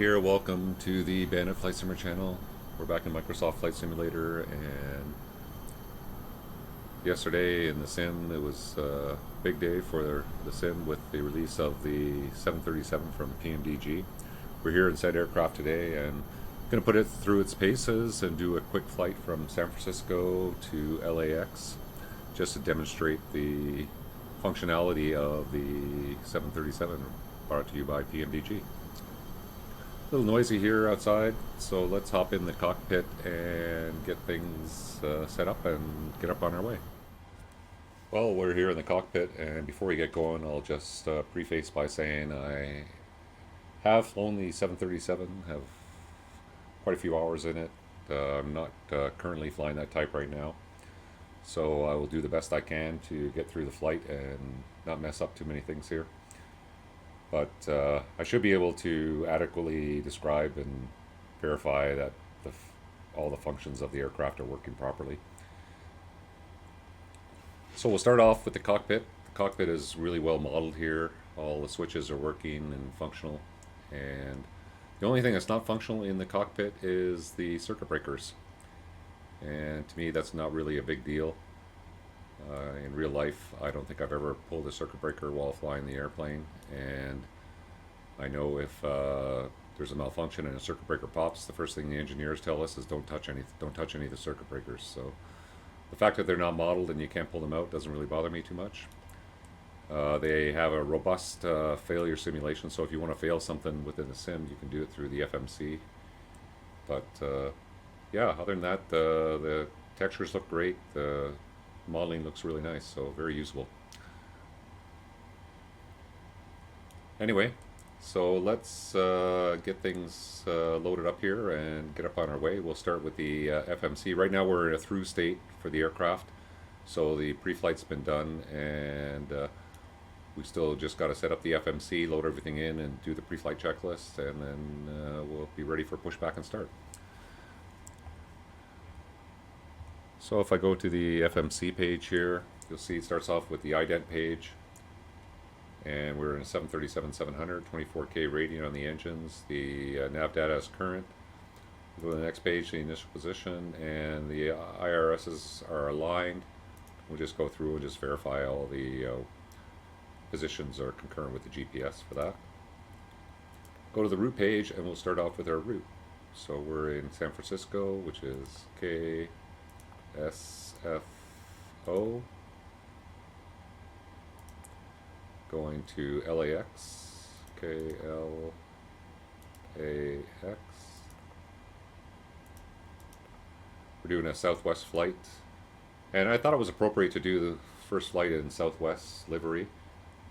here. Welcome to the Bandit Flight Simmer channel. We're back in Microsoft Flight Simulator, and yesterday in the sim it was a big day for the sim with the release of the 737 from PMDG. We're here inside aircraft today and going to put it through its paces and do a quick flight from San Francisco to LAX just to demonstrate the functionality of the 737 brought to you by PMDG. A little noisy here outside, so let's hop in the cockpit and get things set up and get up on our way. Well, we're here in the cockpit, and before we get going, I'll just preface by saying I have flown the 737, have quite a few hours in it. I'm not currently flying that type right now, so I will do the best I can to get through the flight and not mess up too many things here. But I should be able to adequately describe and verify that all the functions of the aircraft are working properly. So we'll start off with the cockpit. The cockpit is really well modeled here. All the switches are working and functional. And the only thing that's not functional in the cockpit is the circuit breakers. And to me, that's not really a big deal. In real life, I don't think I've ever pulled a circuit breaker while flying the airplane, and I know if there's a malfunction and a circuit breaker pops, the first thing the engineers tell us is don't touch any of the circuit breakers. So the fact that they're not modeled and you can't pull them out doesn't really bother me too much. They have a robust failure simulation, so if you want to fail something within the sim, you can do it through the FMC. But yeah, other than that, the textures look great. The modeling looks really nice, so very usable. Anyway, so let's get things loaded up here and get up on our way. We'll start with the FMC. Right now we're in a through state for the aircraft, so the pre-flight's been done, and we still just got to set up the FMC, load everything in, and do the pre-flight checklist, and then we'll be ready for pushback and start. So if I go to the FMC page here, you'll see it starts off with the ident page, and we're in a 737-700, 24K rating on the engines. The nav data is current. We'll go to the next page, the initial position, and the IRSs are aligned. We'll just go through and just verify all the positions are concurrent with the GPS for that. Go to the route page, and we'll start off with our route. So we're in San Francisco, which is KSFO, going to LAX, KLAX. We're doing a Southwest flight, and I thought it was appropriate to do the first flight in SouthWest Livery.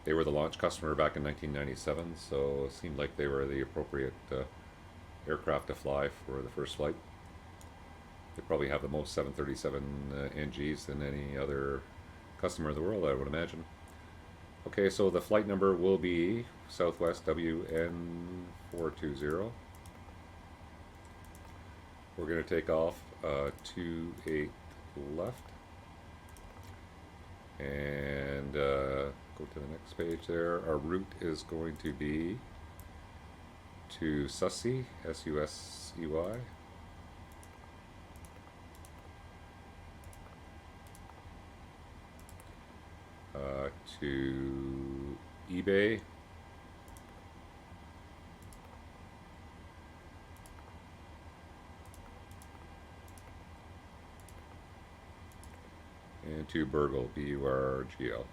They were the launch customer back in 1997, so it seemed like they were the appropriate aircraft to fly for the first flight. They probably have the most 737 NGs than any other customer in the world, I would imagine. Okay, so the flight number will be Southwest WN420. We're going to take off 28 left and go to the next page there. Our route is going to be to Sussy, S-U-S-E-Y. To eBay, and to Burgle, B-U-R-G-L.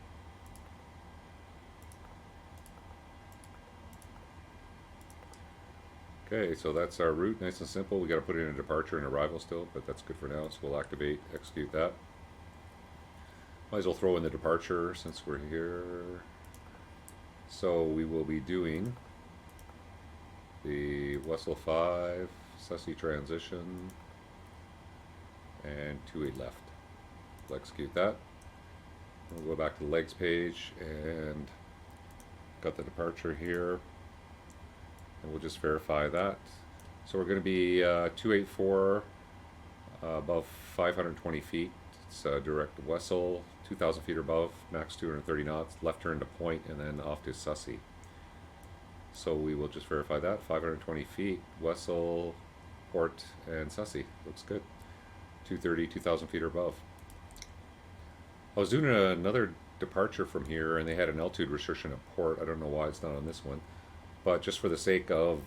Okay, so that's our route, nice and simple. We got to put in a departure and arrival still, but that's good for now, so we'll activate, execute that. Might as well throw in the departure since we're here. So we will be doing the Wessel 5, Sussy transition, and 28 left. We'll execute that. We'll go back to the legs page and got the departure here. And we'll just verify that. So we're going to be 284 above 520 feet. It's direct Wessel, 2,000 feet or above, max 230 knots, left turn to point, and then off to Sussy. So we will just verify that. 520 feet, Wessel, Port, and Sussy. Looks good. 230, 2,000 feet or above. I was doing another departure from here, and they had an altitude restriction at Port. I don't know why it's not on this one. But just for the sake of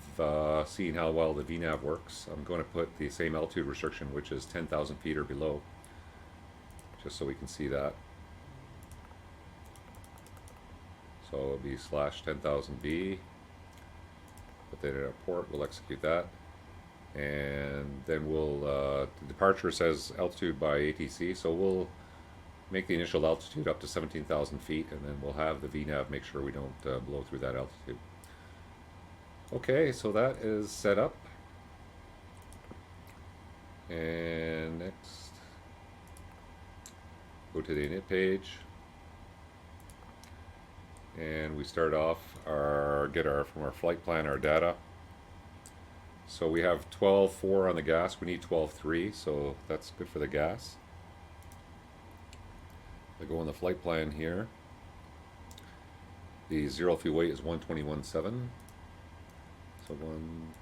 seeing how well the VNAV works, I'm going to put the same altitude restriction, which is 10,000 feet or below, just so we can see that. So it'll be slash 10,000 B. Put that in a port, we'll execute that. And then we'll, the departure says altitude by ATC, so we'll make the initial altitude up to 17,000 feet, and then we'll have the VNAV make sure we don't blow through that altitude. Okay, so that is set up. And next, go to the init page. And we start off from our flight plan, our data. So we have 12.4 on the gas. We need 12.3, so that's good for the gas. I go on the flight plan here. The zero fuel weight is 121.7. So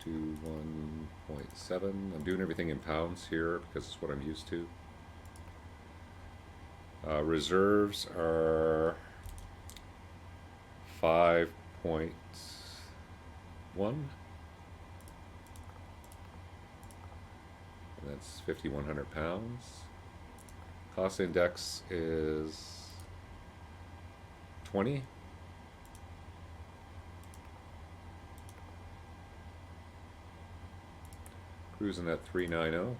121.7. I'm doing everything in pounds here because it's what I'm used to. Reserves are 5.1. And that's 5,100 pounds. Cost index is 20. Cruising at 390.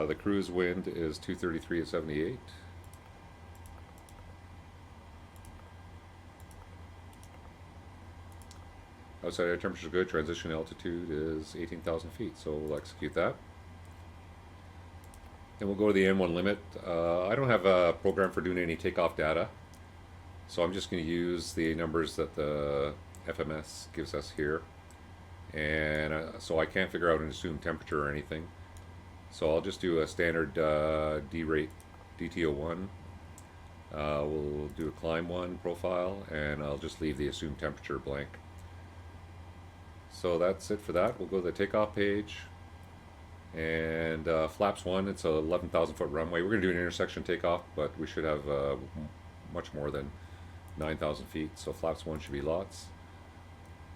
The cruise wind is 233 at 78. Outside air temperature is good. Transition altitude is 18,000 feet, so we'll execute that. And we'll go to the N1 limit. I don't have a program for doing any takeoff data, so I'm just going to use the numbers that the FMS gives us here. And so I can't figure out an assumed temperature or anything. So I'll just do a standard D-rate DTO1. We'll do a climb 1 profile, and I'll just leave the assumed temperature blank. So that's it for that. We'll go to the takeoff page. And flaps 1, it's a 11,000 foot runway. We're going to do an intersection takeoff, but we should have much more than 9,000 feet. So flaps 1 should be lots.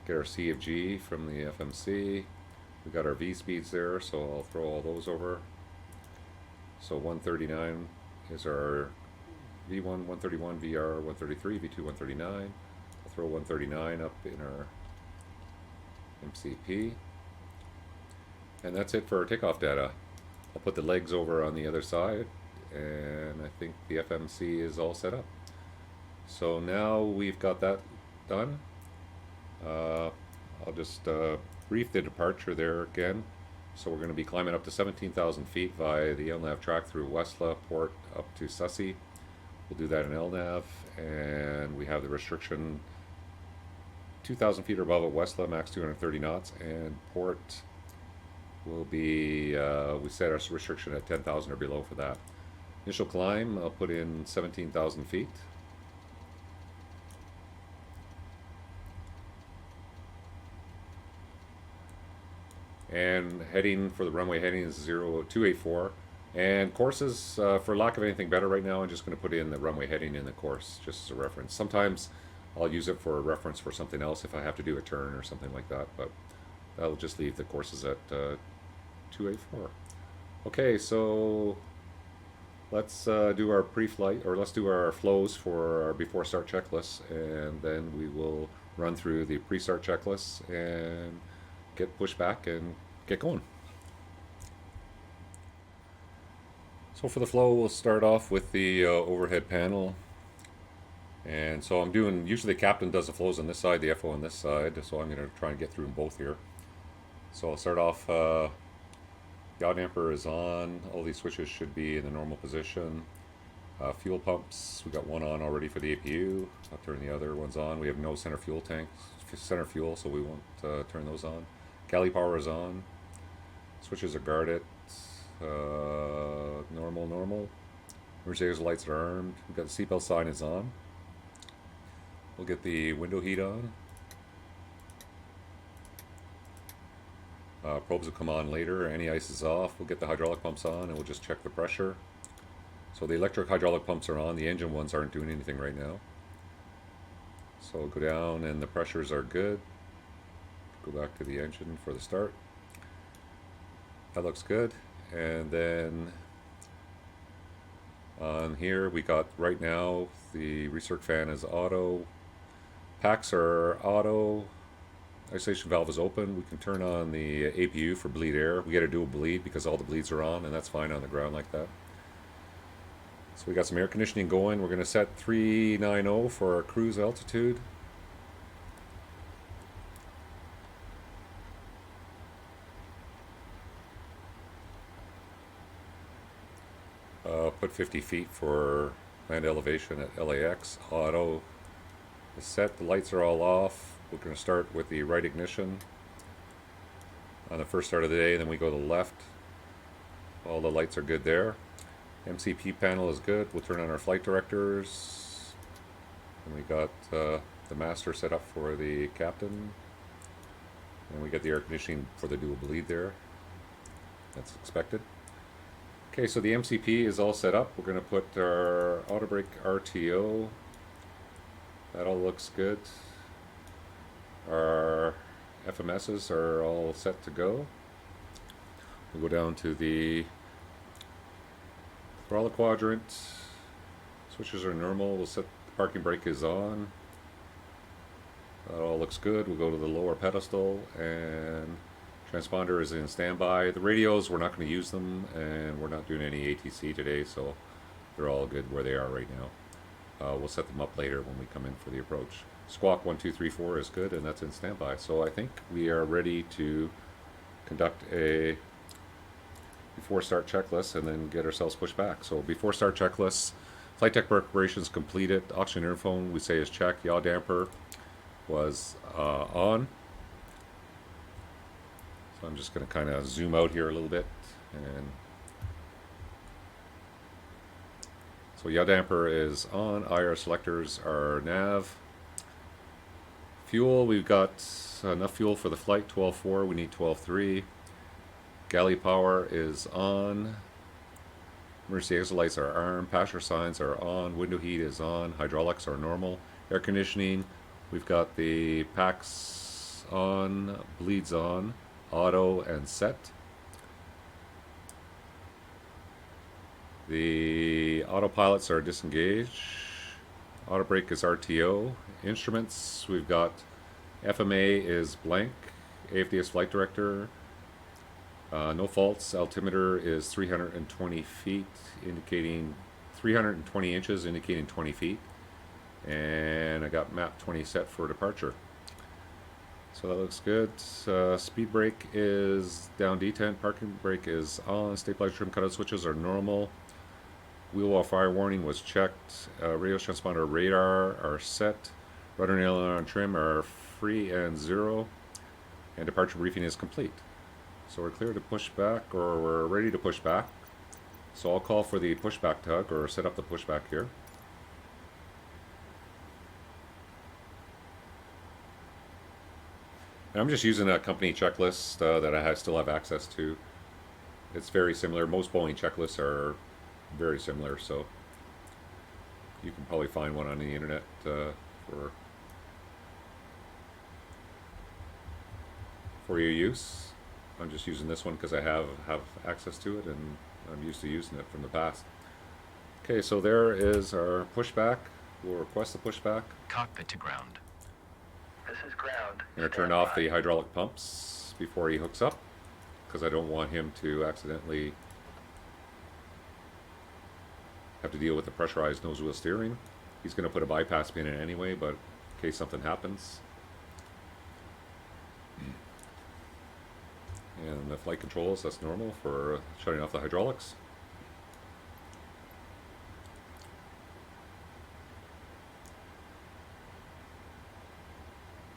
Get our C of G from the FMC. We got our V speeds there, so I'll throw all those over. So 139 is our V1, 131, VR, 133, V2, 139. I'll throw 139 up in our MCP. And that's it for our takeoff data. I'll put the legs over on the other side, and I think the FMC is all set up. So now we've got that done. I'll just brief the departure there again. So we're going to be climbing up to 17,000 feet via the LNAV track through Westla Port up to Sussy. We'll do that in LNAV, and we have the restriction 2,000 feet or above at Westla, max 230 knots, and Port will be, we set our restriction at 10,000 or below for that. Initial climb, I'll put in 17,000 feet. And heading for the runway heading is 0284. And courses, for lack of anything better right now, I'm just going to put in the runway heading in the course, just as a reference. Sometimes I'll use it for a reference for something else if I have to do a turn or something like that, but I'll just leave the courses at 284. Okay, so let's do our pre-flight, or let's do our flows for our before start checklists, and then we will run through the pre-start checklists and get pushback and get going. So for the flow, we'll start off with the overhead panel. And so I'm doing, usually the captain does the flows on this side, the FO on this side, so I'm going to try and get through them both here. So I'll start off, yaw damper is on, all these switches should be in the normal position. Fuel pumps, we got one on already for the APU, I'll turn the other ones on. We have no center fuel tanks, center fuel, so we won't turn those on. Galley power is on, switches are guarded, normal. Emergency exit lights are armed, we've got the seatbelt sign is on. We'll get the window heat on. Probes will come on later. Any ice is off. We'll get the hydraulic pumps on and we'll just check the pressure. So the electric hydraulic pumps are on. The engine ones aren't doing anything right now. So we'll go down and the pressures are good. Go back to the engine for the start. That looks good. And then on here we got right now the recirc fan is auto. Packs are auto. Isolation valve is open. We can turn on the APU for bleed air. We got to do a bleed because all the bleeds are on, and that's fine on the ground like that. So we got some air conditioning going. We're going to set 390 for our cruise altitude. Put 50 feet for land elevation at LAX. Auto is set. The lights are all off. We're going to start with the right ignition on the first start of the day, then we go to the left. All the lights are good there. MCP panel is good. We'll turn on our flight directors. And we got the master set up for the captain. And we got the air conditioning for the dual bleed there. That's expected. Okay, so the MCP is all set up. We're going to put our auto brake RTO. That all looks good. Our FMSs are all set to go. We'll go down to the throttle quadrant. Switches are normal. We'll set the parking brake is on. That all looks good. We'll go to the lower pedestal and transponder is in standby. The radios, we're not going to use them, and we're not doing any ATC today, so they're all good where they are right now. We'll set them up later when we come in for the approach. Squawk 1234 is good, and that's in standby. So I think we are ready to conduct a before start checklist and then get ourselves pushed back. So before start checklist, flight deck preparations completed. Oxygen interphone we say is checked. Yaw damper was on. So I'm just going to kind of zoom out here a little bit. And so yaw damper is on. IR selectors are nav. Fuel, we've got enough fuel for the flight, 12.4, we need 12.3. Galley power is on. Emergency exit lights are armed. Passenger signs are on. Window heat is on. Hydraulics are normal. Air conditioning, we've got the packs on, bleeds on, auto and set. The autopilots are disengaged. Auto brake is RTO. Instruments, we've got FMA is blank. AFDS flight director. No faults. Altimeter is 320 feet, indicating 320 inches, indicating 20 feet. And I got map 20 set for departure. So that looks good. Speed brake is down detent. Parking brake is on. Stabilizer trim cutout switches are normal. Wheel well fire warning was checked. Radio transponder radar are set. Rudder and aileron trim are free and 0. And departure briefing is complete. So we're clear to push back, or we're ready to push back. So I'll call for the pushback tug, or set up the pushback here. And I'm just using a company checklist that I still have access to. It's very similar. Most Boeing checklists are very similar, so you can probably find one on the internet for your use. I'm just using this one because I have access to it and I'm used to using it from the past. Okay, so there is our pushback. We'll request the pushback. Cockpit to ground. This is ground. I'm going to turn off the hydraulic pumps before he hooks up because I don't want him to accidentally have to deal with the pressurized nose wheel steering. He's going to put a bypass pin in anyway, but in case something happens. And the flight controls, that's normal for shutting off the hydraulics.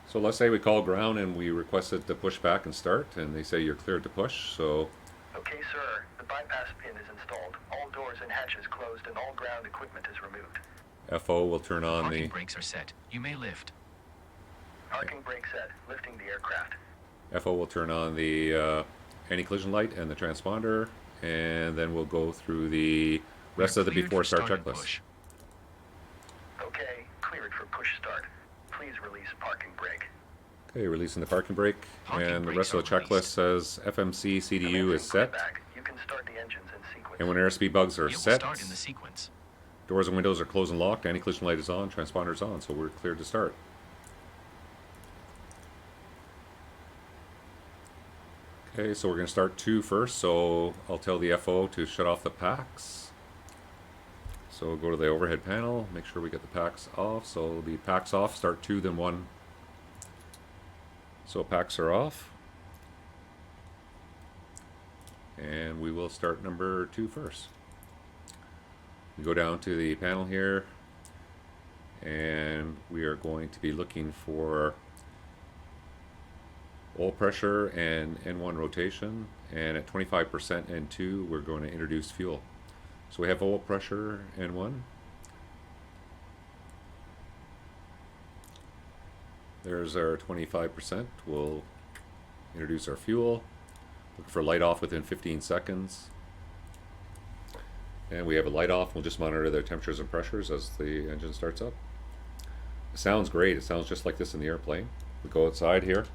So let's say we call ground and we requested to push back and start, and they say you're cleared to push, so... Okay, sir. The bypass pin is installed. All doors and hatches closed and all ground equipment is removed. FO will turn on Parking the brakes are set. You may lift. Parking brake set. Lifting the aircraft. FO will turn on the anti-collision light and the transponder, and then we'll go through the rest of the Cleared before for start and checklist. push. Okay, cleared for push start. Please release parking brake. Okay, releasing the parking brake, Parking and the brakes rest of the are checklist released. says FMC CDU is set, Pushback. You can start the engines in sequence. and when airspeed bugs are It will set, start in the sequence. doors and windows are closed and locked, anti-collision light is on, transponder's on, so we're cleared to start. Okay, so we're going to start 2 first, so I'll tell the FO to shut off the packs. So we'll go to the overhead panel, make sure we get the packs off. So the packs off, start 2, then 1. So packs are off. And we will start number 2 first. We go down to the panel here, and we are going to be looking for oil pressure and N1 rotation, and at 25% N2 we're going to introduce fuel. So we have oil pressure N1. There's our 25%. We'll introduce our fuel. Look for light off within 15 seconds. And we have a light off. We'll just monitor the temperatures and pressures as the engine starts up. It sounds great. It sounds just like this in the airplane. We go outside here.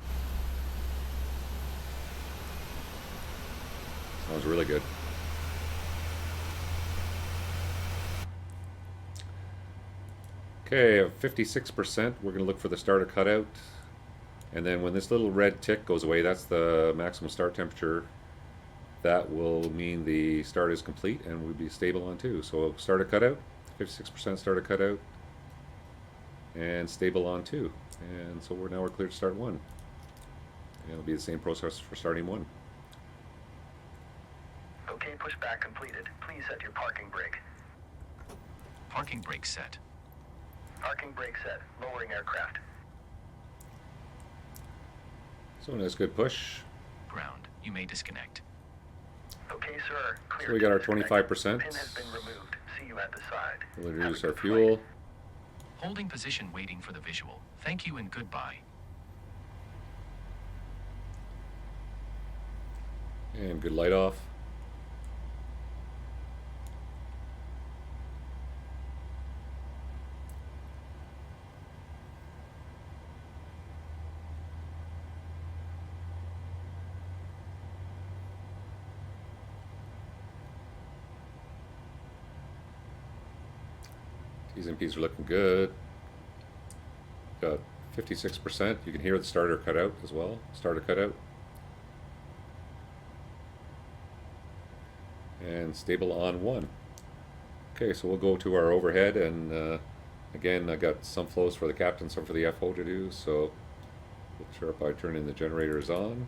Sounds really good. Okay, at 56%, we're going to look for the starter cutout. And then when this little red tick goes away, that's the maximum start temperature. That will mean the start is complete and we'll be stable on 2. So starter cutout, 56% starter cutout, and stable on 2. And so now we're clear to start 1. And it'll be the same process for starting 1. Okay, pushback completed. Please set your parking brake. Parking brake set. Parking brake set. Lowering aircraft. So nice good push. Ground. You may disconnect. Okay, sir. Clear. So we got our to disconnect. 25%. Pin has been removed. See you at the side. We'll Have a introduce our good fuel. flight. Holding position waiting for the visual. Thank you and goodbye. And good light off. T's and P's are looking good. Got 56%. You can hear the starter cutout as well. Starter cutout. And stable on 1. Okay, so we'll go to our overhead, and again, I got some flows for the captain, some for the FO to do, so we'll start by turning the generators on.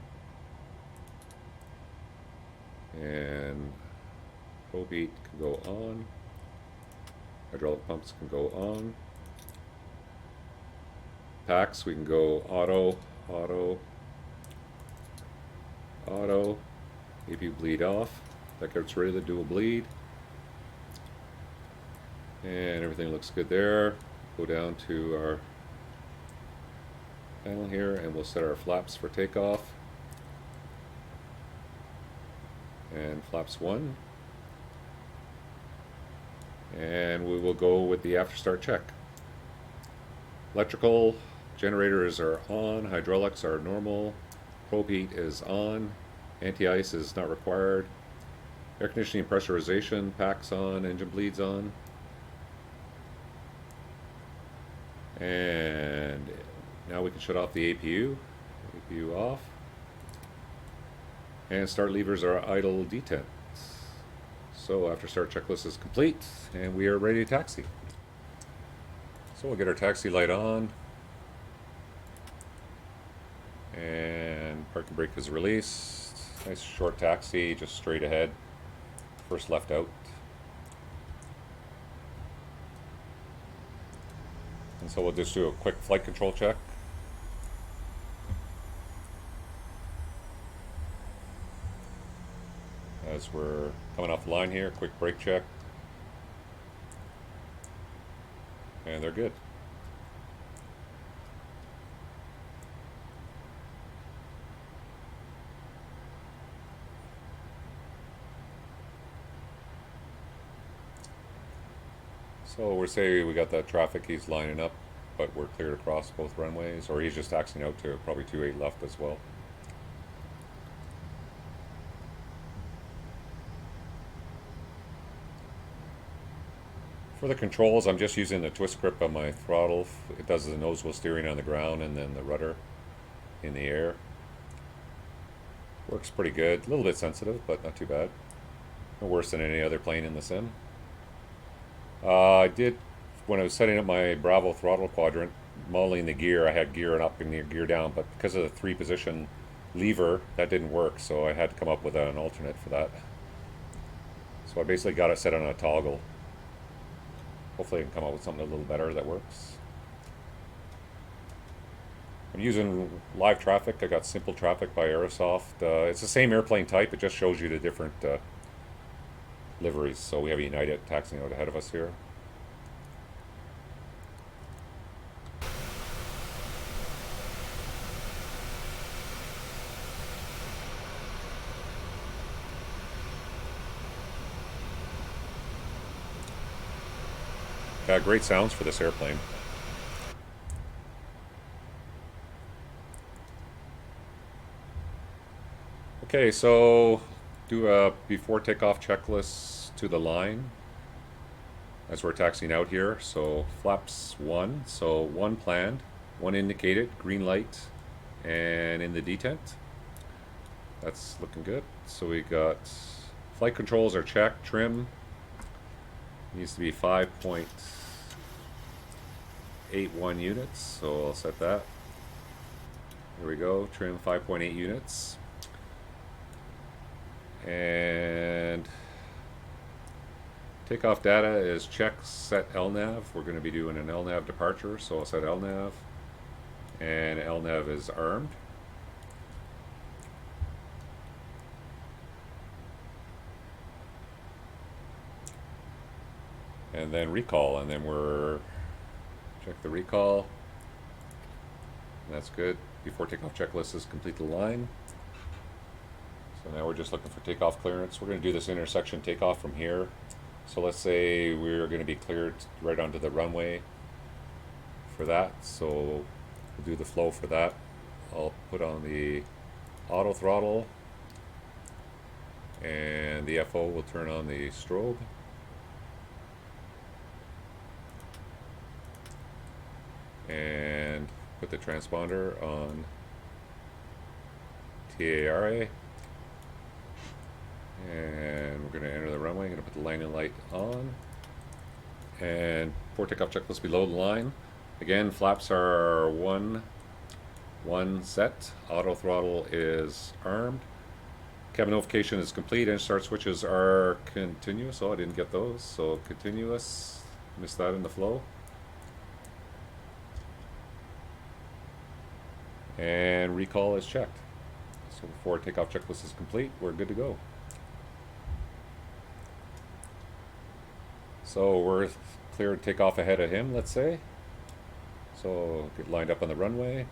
And probe heat can go on. Hydraulic pumps can go on. Packs, we can go auto, auto, auto. AP bleed off. That gets rid of the dual bleed. And everything looks good there. Go down to our panel here and we'll set our flaps for takeoff. And flaps 1. And we will go with the after start check. Electrical generators are on, hydraulics are normal, probe heat is on, anti-ice is not required, air conditioning pressurization, packs on, engine bleeds on. And now we can shut off the APU, APU off, and start levers are idle detents. So after start checklist is complete and we are ready to taxi. So we'll get our taxi light on and parking brake is released. Nice short taxi, just straight ahead, first left out. And so we'll just do a quick flight control check. As we're coming off the line here, quick brake check. and they're good. So we're saying we got that traffic, he's lining up, but we're cleared across both runways, or he's just taxiing out to probably 28 left as well. For the controls, I'm just using the twist grip on my throttle. It does the nose wheel steering on the ground and then the rudder in the air. Works pretty good. A little bit sensitive, but not too bad. No worse than any other plane in the sim. I did, when I was setting up my Bravo throttle quadrant, modeling the gear, I had gear up and gear down, but because of the 3-position lever, that didn't work, so I had to come up with an alternate for that. So I basically got it set on a toggle. Hopefully I can come up with something a little better that works. I'm using live traffic. I got simple traffic by Aerosoft. It's the same airplane type, it just shows you the different liveries. So we have United taxiing out ahead of us here. Got great sounds for this airplane. Okay, so do a before takeoff checklist to the line as we're taxiing out here. So flaps 1, so 1 planned, 1 indicated, green light, and in the detent. That's looking good. So we got flight controls are checked, trim needs to be 5.81 units, so I'll set that. There we go, trim 5.8 units. And takeoff data is check, set LNAV. We're going to be doing an LNAV departure, so I'll set LNAV. And LNAV is armed. And then recall, and then we're check the recall. And that's good. Before takeoff checklist is complete the line. So now we're just looking for takeoff clearance. We're going to do this intersection takeoff from here. So let's say we're going to be cleared right onto the runway for that. So we'll do the flow for that. I'll put on the auto throttle, and the FO will turn on the strobe. And put the transponder on TARA. And we're going to enter the runway. I'm going to put the landing light on. And for takeoff checklist below the line. Again, flaps are one set. Auto throttle is armed. Cabin notification is complete. And start switches are continuous. Oh, I didn't get those. So continuous. Missed that in the flow. And recall is checked. So before takeoff checklist is complete, we're good to go. So we're clear to take off ahead of him, let's say. So get lined up on the runway.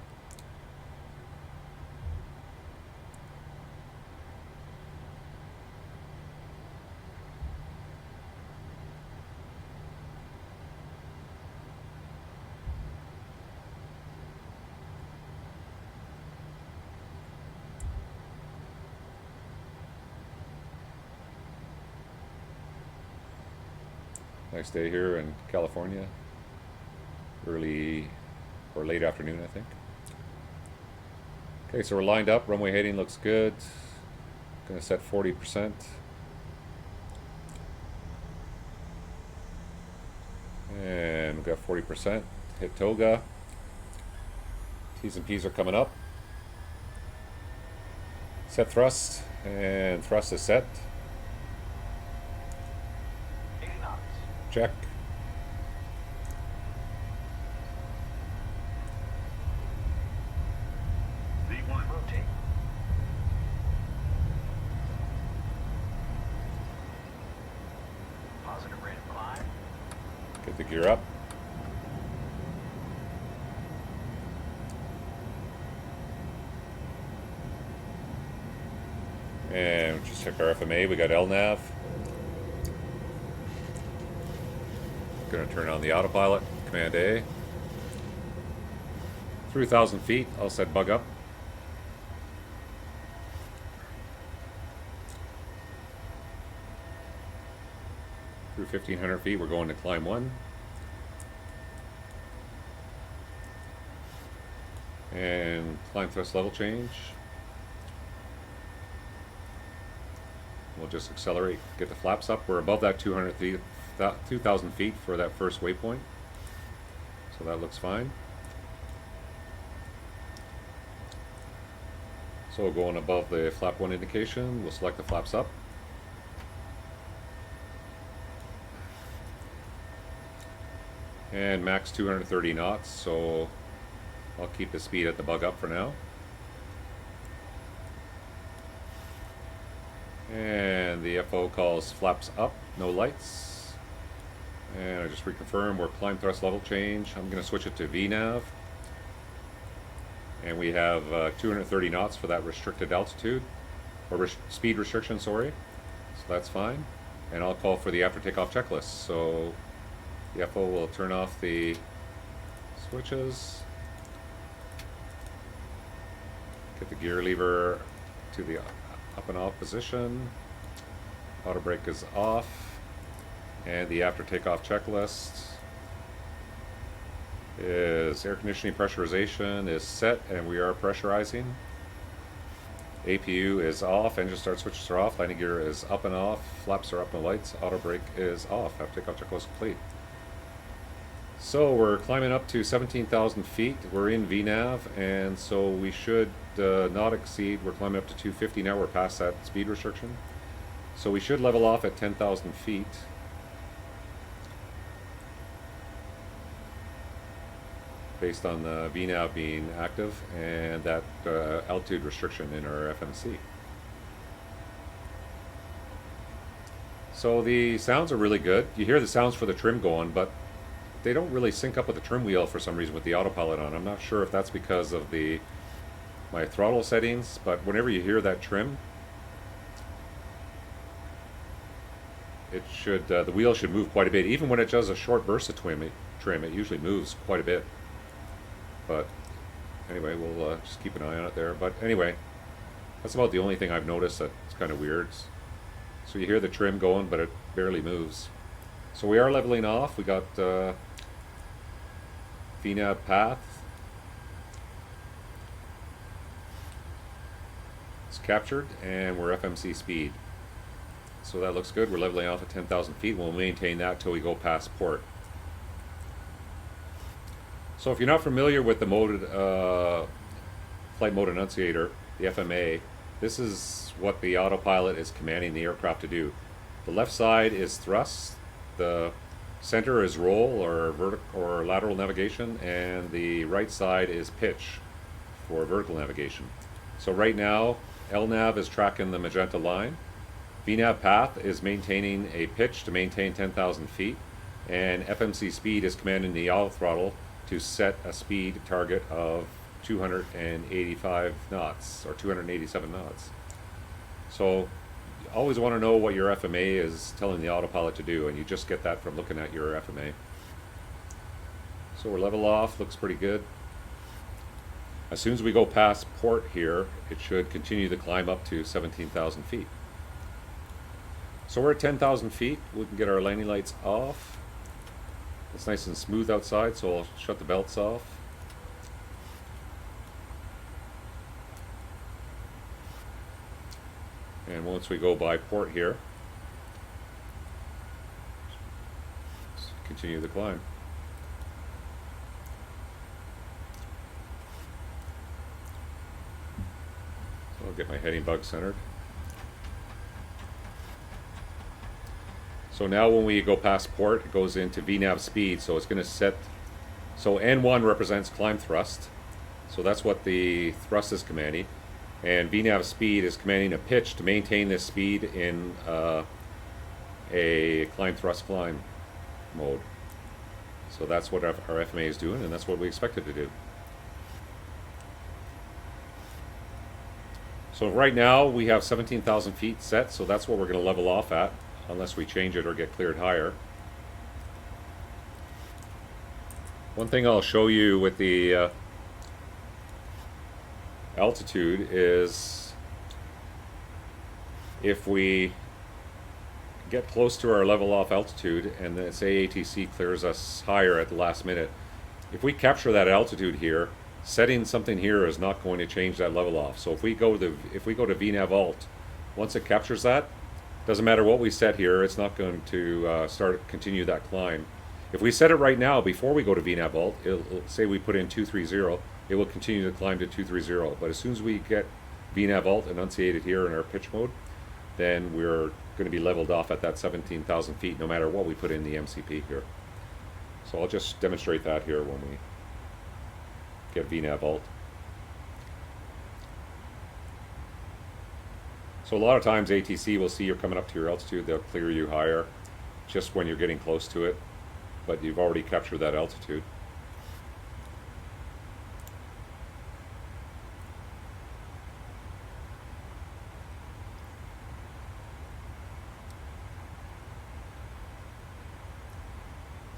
Nice day here in California. Early or late afternoon, I think. Okay, so we're lined up. Runway heading looks good. Gonna set 40%. And we've got 40%. Hit toga. T's and P's are coming up. Set thrust, and thrust is set. Check. V1 rotate. Positive rate of climb. Get the gear up. Just check our FMA. We got LNAV. Going to turn on the autopilot. Command A. 3,000 feet. I'll set bug up. Through 1,500 feet, we're going to climb 1. And climb thrust level change. We'll just accelerate, get the flaps up. We're above that 2,000 feet for that first waypoint. So that looks fine. So going above the flap 1 indication, we'll select the flaps up. And max 230 knots, so I'll keep the speed at the bug up for now. And the FO calls flaps up, no lights. And I just reconfirm we're climb thrust level change. I'm going to switch it to VNAV. And we have 230 knots for that restricted altitude, or speed restriction, sorry. So that's fine. And I'll call for the after takeoff checklist. So the FO will turn off the switches. Get the gear lever to the up and off position. Auto brake is off. And the after takeoff checklist is air conditioning pressurization is set, and we are pressurizing. APU is off, engine start switches are off, landing gear is up and off, flaps are up and lights, auto brake is off. After takeoff checklist complete. So we're climbing up to 17,000 feet. We're in VNAV, and so we should not exceed, we're climbing up to 250 now, we're past that speed restriction. So we should level off at 10,000 feet. Based on the VNAV being active and that altitude restriction in our FMC. So the sounds are really good. You hear the sounds for the trim going, but they don't really sync up with the trim wheel for some reason with the autopilot on. I'm not sure if that's because of my throttle settings, but whenever you hear that trim, it should the wheel should move quite a bit. Even when it does a short burst of trim, it usually moves quite a bit. But anyway, we'll just keep an eye on it there. But anyway, that's about the only thing I've noticed that's kind of weird. So you hear the trim going, but it barely moves. So we are leveling off. We got VNAV path. It's captured, and we're FMC speed. So that looks good. We're leveling off at 10,000 feet. We'll maintain that till we go past port. So if you're not familiar with the flight mode enunciator, the FMA, this is what the autopilot is commanding the aircraft to do. The left side is thrust, the center is roll or vertical or lateral navigation, and the right side is pitch for vertical navigation. So right now, LNAV is tracking the magenta line. VNAV path is maintaining a pitch to maintain 10,000 feet, and FMC speed is commanding the auto throttle to set a speed target of 285 knots or 287 knots. So you always want to know what your FMA is telling the autopilot to do, and you just get that from looking at your FMA. So we're level off, looks pretty good. As soon as we go past port here, it should continue to climb up to 17,000 feet. So we're at 10,000 feet. We can get our landing lights off. It's nice and smooth outside, so I'll shut the belts off. And once we go by port here, continue the climb. So I'll get my heading bug centered. So now when we go past port, it goes into VNAV speed, so it's going to set, so N1 represents climb thrust, so that's what the thrust is commanding, and VNAV speed is commanding a pitch to maintain this speed in a climb thrust climb mode. So that's what our FMA is doing, and that's what we expect it to do. So right now we have 17,000 feet set, so that's what we're going to level off at, unless we change it or get cleared higher. One thing I'll show you with the altitude is if we get close to our level off altitude and then say ATC clears us higher at the last minute, if we capture that altitude here, setting something here is not going to change that level off. So if we go to VNAV alt, once it captures that, doesn't matter what we set here, it's not going to continue that climb. If we set it right now before we go to VNAV alt, it'll say we put in 230, it will continue to climb to 230. But as soon as we get VNAV alt enunciated here in our pitch mode, then we're going to be leveled off at that 17,000 feet no matter what we put in the MCP here. So I'll just demonstrate that here when we get VNAV alt. So a lot of times ATC will see you're coming up to your altitude, they'll clear you higher just when you're getting close to it, but you've already captured that altitude.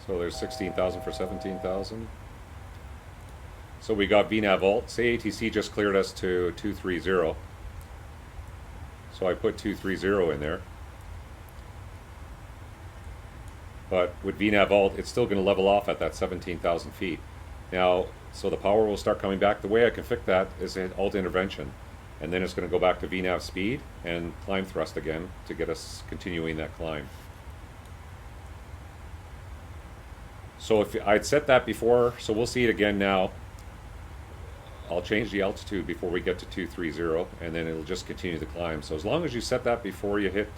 So there's 16,000 for 17,000. So we got VNAV alt. Say ATC just cleared us to 230. So I put 230 in there. But with VNAV alt, it's still going to level off at that 17,000 feet. Now, so the power will start coming back. The way I can fix that is an alt intervention. And then it's going to go back to VNAV speed and climb thrust again to get us continuing that climb. So if I'd set that before, so we'll see it again now. I'll change the altitude before we get to 230, and then it'll just continue the climb. So as long as you set that before you hit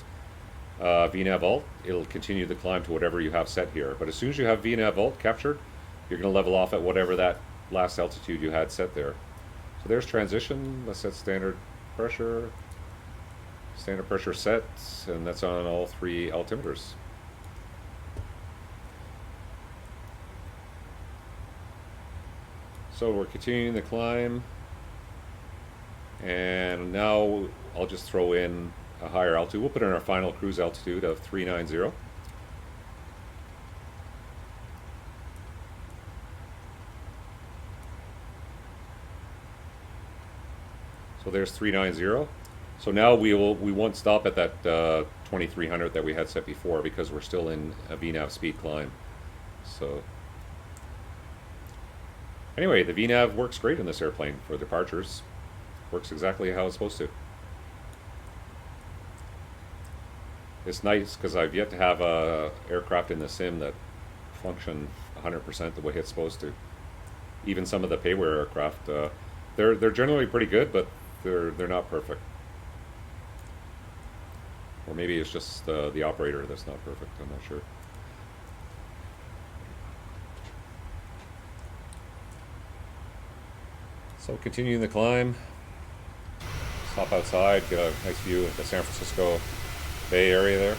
VNAV alt, it'll continue the climb to whatever you have set here. But as soon as you have VNAV alt captured, you're going to level off at whatever that last altitude you had set there. So there's transition. Let's set standard pressure. Standard pressure set, and that's on all three altimeters. So we're continuing the climb, and now I'll just throw in a higher altitude. We'll put in our final cruise altitude of 390. So there's 390. So now we won't stop at that 2300 that we had set before because we're still in a VNAV speed climb. So anyway, the VNAV works great in this airplane for departures. Works exactly how it's supposed to. It's nice because I've yet to have a aircraft in the sim that function 100% the way it's supposed to. Even some of the payware aircraft, they're generally pretty good, but they're not perfect. Or maybe it's just the operator that's not perfect. I'm not sure. So continuing the climb, stop outside, get a nice view of the San Francisco Bay Area there.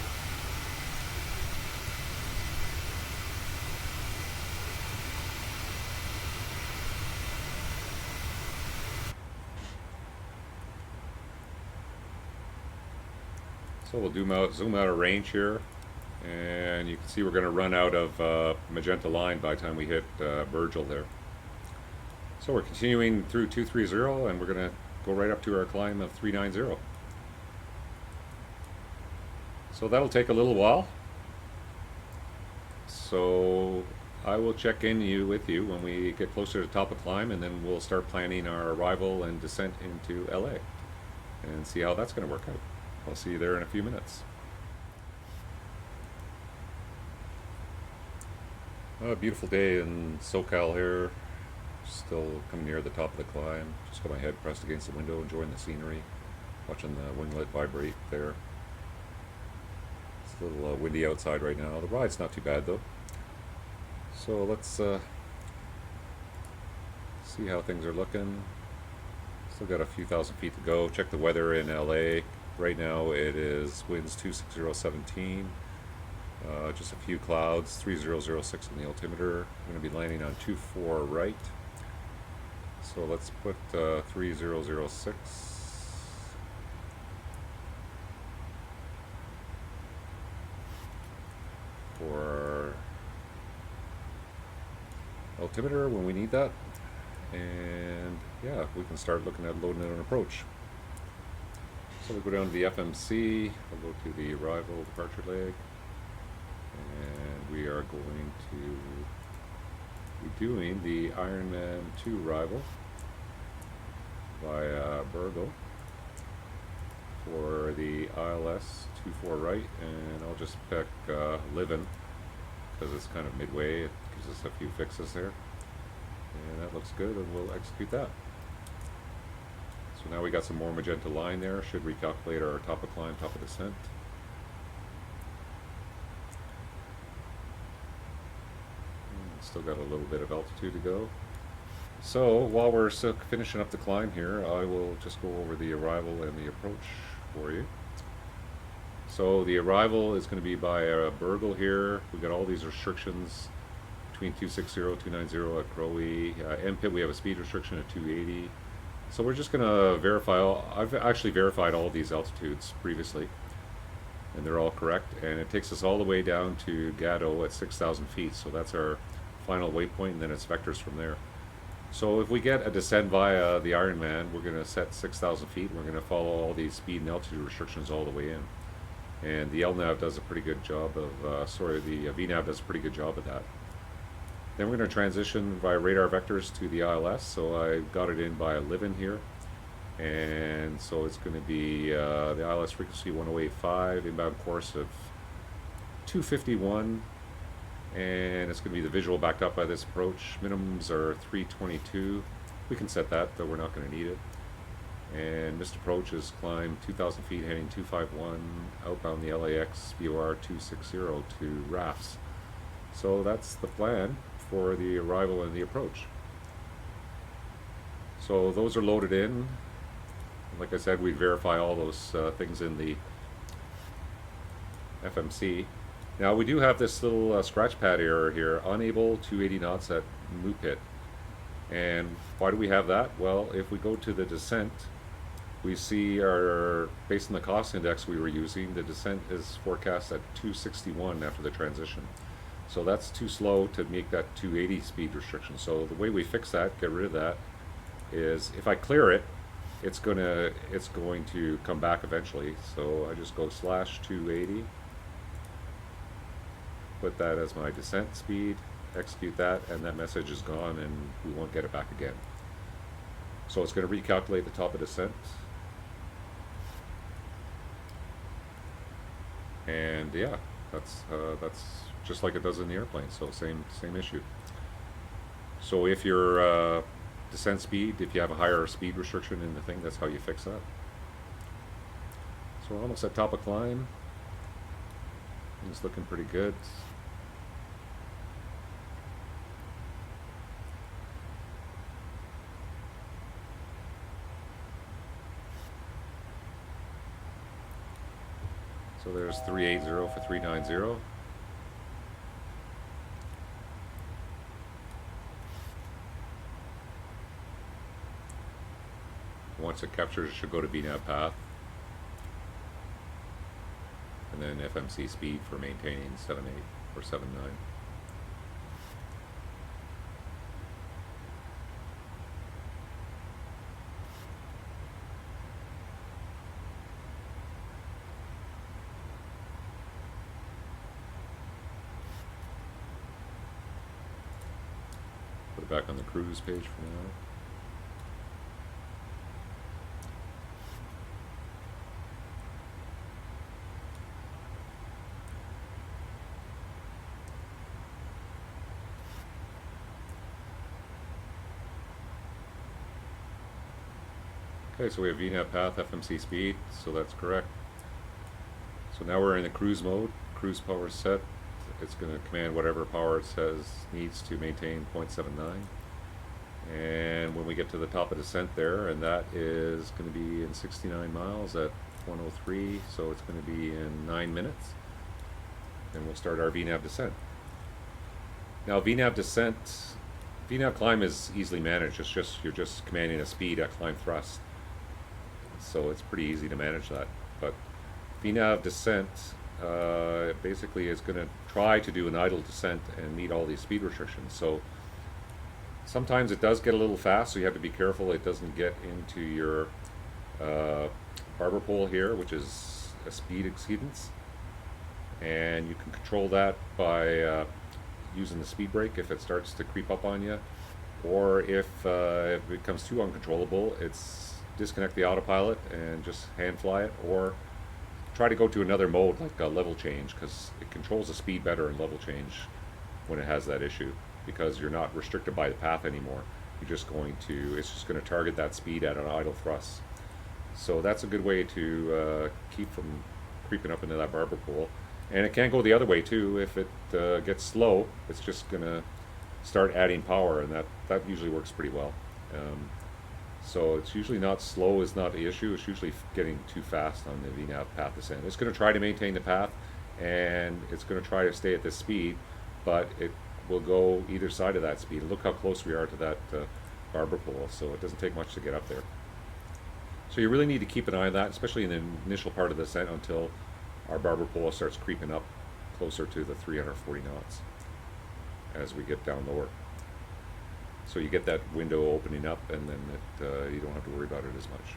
So we'll zoom out of range here, and you can see we're going to run out of magenta line by the time we hit Virgil there. So we're continuing through 230, and we're going to go right up to our climb of 390. So that'll take a little while. So I will check in with you when we get closer to the top of the climb, and then we'll start planning our arrival and descent into LA and see how that's going to work out. I'll see you there in a few minutes. A beautiful day in SoCal here. Still coming near the top of the climb. Just got my head pressed against the window, enjoying the scenery, watching the winglet vibrate there. It's a little windy outside right now. The ride's not too bad though. So let's see how things are looking. Still got a few thousand feet to go. Check the weather in LA. Right now it is winds 26017. Just a few clouds, 3006 on the altimeter. I'm going to be landing on 24 right. So let's put 3006. for altimeter when we need that. And yeah, we can start looking at loading it on approach. So we go down to the FMC, we'll go to the arrival departure leg, and we are going to be doing the Ironman 2 arrival via Burgo for the ILS 24 right, and I'll just pick Livin because it's kind of midway. It gives us a few fixes there, and that looks good, and we'll execute that. So now we got some more magenta line there. Should recalculate our top of climb, top of descent. Still got a little bit of altitude to go. So while we're still finishing up the climb here, I will just go over the arrival and the approach for you. So the arrival is going to be by Burgle here. We got all these restrictions between 260, 290 at Crowe. MPIT, we have a speed restriction at 280. So we're just going to verify I've actually verified all these altitudes previously, and they're all correct. And it takes us all the way down to Gatto at 6,000 feet. So that's our final waypoint, and then it's vectors from there. So if we get a descent via the Ironman, we're going to set 6,000 feet. We're going to follow all these speed and altitude restrictions all the way in. And the LNAV does a pretty good job of, the VNAV does a pretty good job of that. Then we're going to transition via radar vectors to the ILS. So I got it in by Livin here. And so it's going to be the ILS frequency 1085, inbound course of 251. And it's going to be the visual backed up by this approach. Minimums are 322. We can set that, though we're not going to need it. And missed approach is climb 2,000 feet heading 251, outbound the LAX VOR 260 to RAFs. So that's the plan for the arrival and the approach. So those are loaded in. Like I said, we verify all those things in the FMC. Now we do have this little scratch pad error here, unable 280 knots at MUPIT. And why do we have that? Well, if we go to the descent, we see based on the cost index we were using, the descent is forecast at 261 after the transition. So that's too slow to make that 280 speed restriction. So the way we fix that, get rid of that, is if I clear it, it's going to come back eventually. So I just go /280. Put that as my descent speed, execute that, and that message is gone and we won't get it back again. So it's going to recalculate the top of descent. And yeah, that's just like it does in the airplane, so same issue. So if your descent speed, if you have a higher speed restriction in the thing, that's how you fix that. So we're almost at top of climb. It's looking pretty good. So there's 380 for 390. Once it captures, it should go to VNAV path. And then FMC speed for maintaining 7.8 or 7.9. Put it back on the cruise page for now. Okay, so we have VNAV path, FMC speed, so that's correct. So now we're in the cruise mode. Cruise power set. It's going to command whatever power it says needs to maintain 0.79. And when we get to the top of descent there, and that is going to be in 69 miles at 103, so it's going to be in 9 minutes. And we'll start our VNAV descent. Now VNAV descent, VNAV climb is easily managed. It's just, you're just commanding a speed at climb thrust. So it's pretty easy to manage that. But VNAV descent, it basically is going to try to do an idle descent and meet all these speed restrictions. So sometimes it does get a little fast, so you have to be careful it doesn't get into your barber pole here, which is a speed exceedance. And you can control that by using the speed brake if it starts to creep up on you, or if it becomes too uncontrollable, it's disconnect the autopilot and just hand fly it, or try to go to another mode like a level change, because it controls the speed better in level change when it has that issue, because you're not restricted by the path anymore. You're just going to, it's just going to target that speed at an idle thrust. So that's a good way to keep from creeping up into that barber pole. And it can go the other way too. If it gets slow, it's just going to start adding power, and that usually works pretty well. So it's usually not slow is not the issue. It's usually getting too fast on the VNAV path descent. It's going to try to maintain the path, and it's going to try to stay at this speed, but it will go either side of that speed. Look how close we are to that barber pole, so it doesn't take much to get up there. So you really need to keep an eye on that, especially in the initial part of the descent, until our barber pole starts creeping up closer to the 340 knots as we get down lower. So you get that window opening up, and then you don't have to worry about it as much.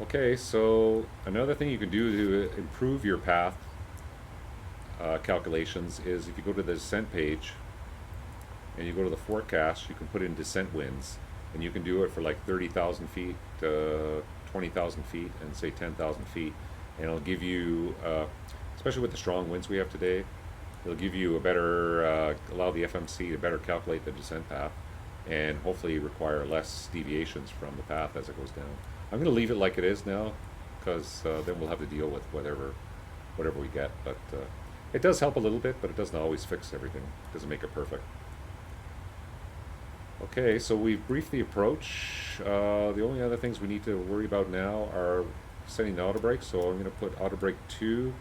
Okay, so another thing you can do to improve your path calculations is if you go to the descent page and you go to the forecast, you can put in descent winds, and you can do it for like 30,000 feet, 20,000 feet, and say 10,000 feet, and it'll give you, especially with the strong winds we have today, it'll give you a better, allow the FMC to better calculate the descent path, and hopefully require less deviations from the path as it goes down. I'm going to leave it like it is now, because then we'll have to deal with whatever we get, but it does help a little bit, but it doesn't always fix everything. It doesn't make it perfect. Okay, so we've briefed the approach. The only other things we need to worry about now are setting the auto brake. So I'm going to put auto brake 2,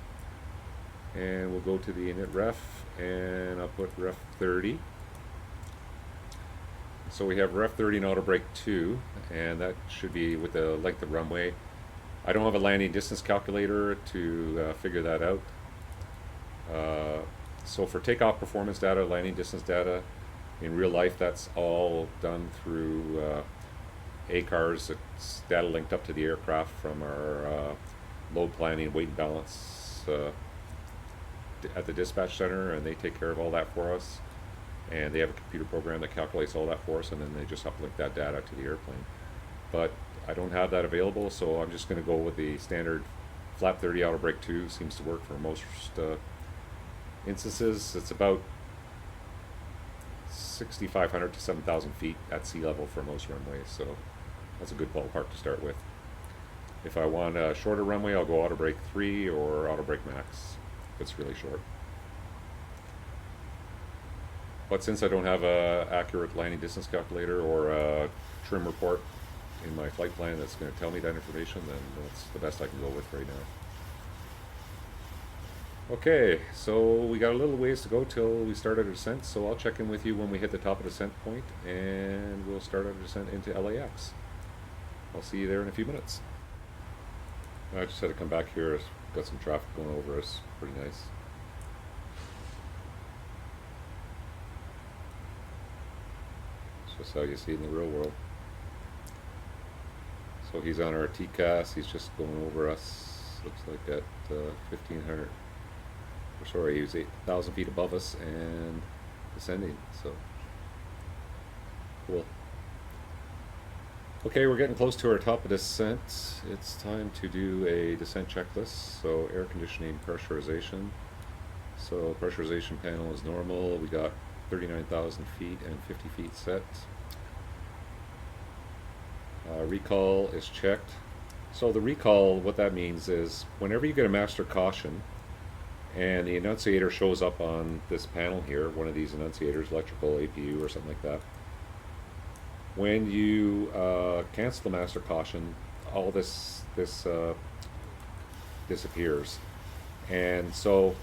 and we'll go to the init ref, and I'll put ref 30. So we have ref 30 and auto brake 2, and that should be with the length of runway. I don't have a landing distance calculator to figure that out. So for takeoff performance data, landing distance data, in real life that's all done through ACARS. It's data linked up to the aircraft from our load planning, weight and balance at the dispatch center, and they take care of all that for us. And they have a computer program that calculates all that for us, and then they just uplink that data to the airplane. But I don't have that available, so I'm just going to go with the standard flap 30 auto brake 2. Seems to work for most instances. It's about 6,500 to 7,000 feet at sea level for most runways, so that's a good ballpark to start with. If I want a shorter runway, I'll go auto brake 3 or auto brake max if it's really short. But since I don't have a accurate landing distance calculator or a trim report in my flight plan that's going to tell me that information, then that's the best I can go with right now. Okay, so we got a little ways to go till we start our descent, so I'll check in with you when we hit the top of the descent point, and we'll start our descent into LAX. I'll see you there in a few minutes. I just had to come back here. Got some traffic going over us. Pretty nice. It's just how you see it in the real world. So he's on our TCAS. He's just going over us. Looks like at 1,500. Sorry, he was 8,000 feet above us and descending, so cool. Okay, we're getting close to our top of descent. It's time to do a descent checklist. So air conditioning, pressurization. So pressurization panel is normal. We got 39,000 feet and 50 feet set. Recall is checked. So the recall, what that means is whenever you get a master caution, and the enunciator shows up on this panel here, one of these enunciators, electrical, APU, or something like that. When you cancel the master caution, all this disappears. And so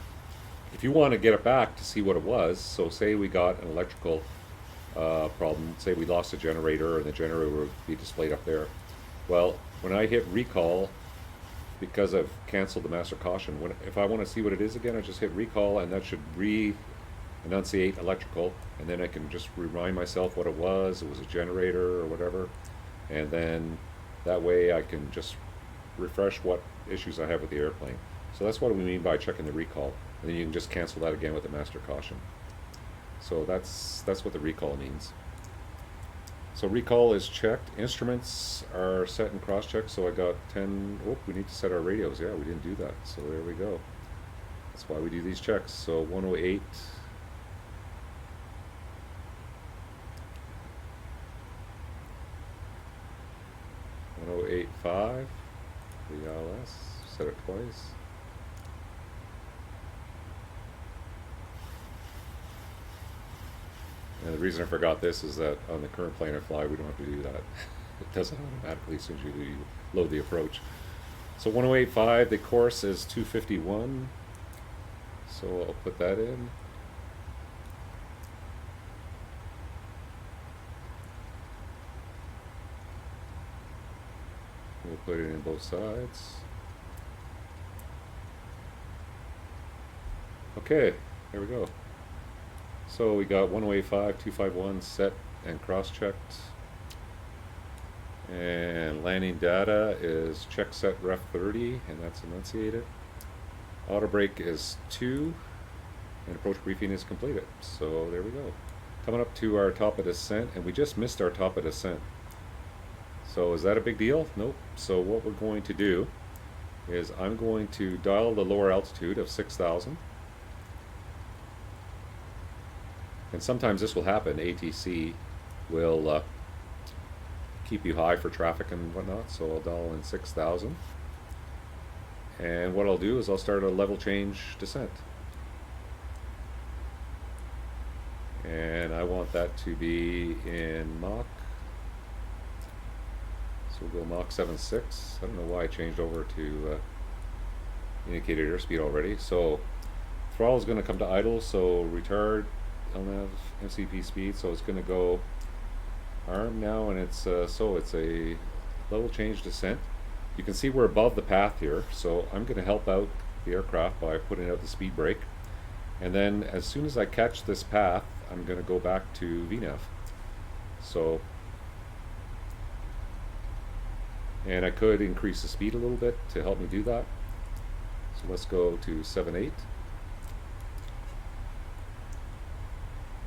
if you want to get it back to see what it was, so say we got an electrical problem, say we lost a generator and the generator would be displayed up there. Well, when I hit recall, because I've canceled the master caution. If I want to see what it is again, I just hit recall, and that should re-enunciate electrical, and then I can just remind myself what it was. It was a generator or whatever, and then that way I can just refresh what issues I have with the airplane. So that's what we mean by checking the recall, and then you can just cancel that again with the master caution. So that's what the recall means. So recall is checked. Instruments are set and cross-checked. So I got 10. Oh, we need to set our radios. Yeah, we didn't do that. So there we go. That's why we do these checks. So 108. 108.5. The ILS. Set it twice. And the reason I forgot this is that on the current plane I fly, we don't have to do that. It does it automatically as soon as you load the approach. So 108.5, the course is 251. So I'll put that in. We'll put it in both sides. Okay, there we go. So we got 108.5, 251 set and cross-checked. And landing data is check set ref 30, and that's enunciated. Auto brake is 2, and approach briefing is completed. So there we go. Coming up to our top of descent, and we just missed our top of descent. So is that a big deal? Nope. So what we're going to do is I'm going to dial the lower altitude of 6,000. And sometimes this will happen. ATC will keep you high for traffic and whatnot, so I'll dial in 6,000. And what I'll do is I'll start a level change descent. And I want that to be in Mach. So we'll go Mach 7.6. I don't know why I changed over to indicated airspeed already. So throttle is going to come to idle, so retard LNAV MCP speed, so it's going to go arm now, and it's so it's a level change descent. You can see we're above the path here, so I'm going to help out the aircraft by putting out the speed brake, and then as soon as I catch this path, I'm going to go back to VNAV. So, and I could increase the speed a little bit to help me do that. So let's go to 7.8.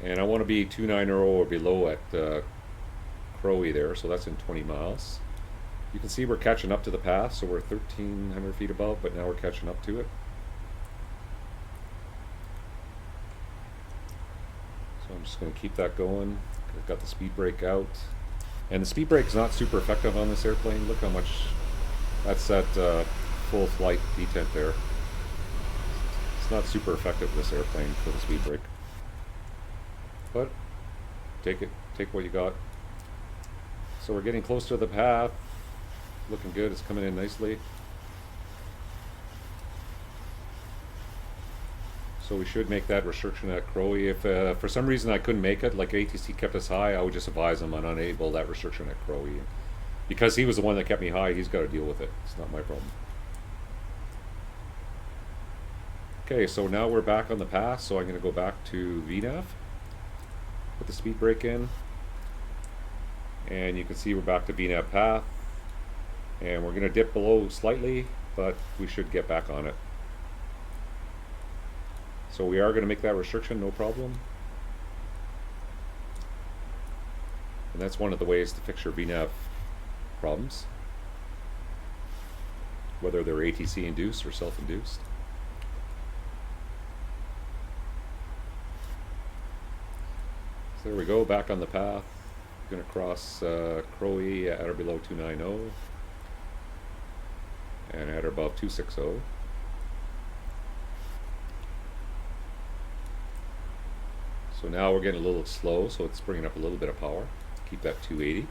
And I want to be 290 or below at Crowe there, so that's in 20 miles. You can see we're catching up to the path, so we're 1,300 feet above, but now we're catching up to it. So I'm just going to keep that going. I've got the speed brake out. And the speed brake is not super effective on this airplane. Look how much, that's at full flight detent there. It's not super effective, this airplane, for the speed brake. But take what you got. So we're getting close to the path. Looking good, it's coming in nicely. So we should make that restriction at Crowe. If for some reason I couldn't make it, like ATC kept us high, I would just advise them I'm unable that restriction at Crowe. Because he was the one that kept me high, he's got to deal with it. It's not my problem. Okay, so now we're back on the path, so I'm going to go back to VNAV. Put the speed brake in. And you can see we're back to VNAV path. And we're going to dip below slightly, but we should get back on it. So we are going to make that restriction, no problem. And that's one of the ways to fix your VNAV problems, whether they're ATC induced or self-induced. So there we go, back on the path. Going to cross Crowe at or below 290 and at or above 260. So now we're getting a little slow, so it's bringing up a little bit of power. Keep that 280.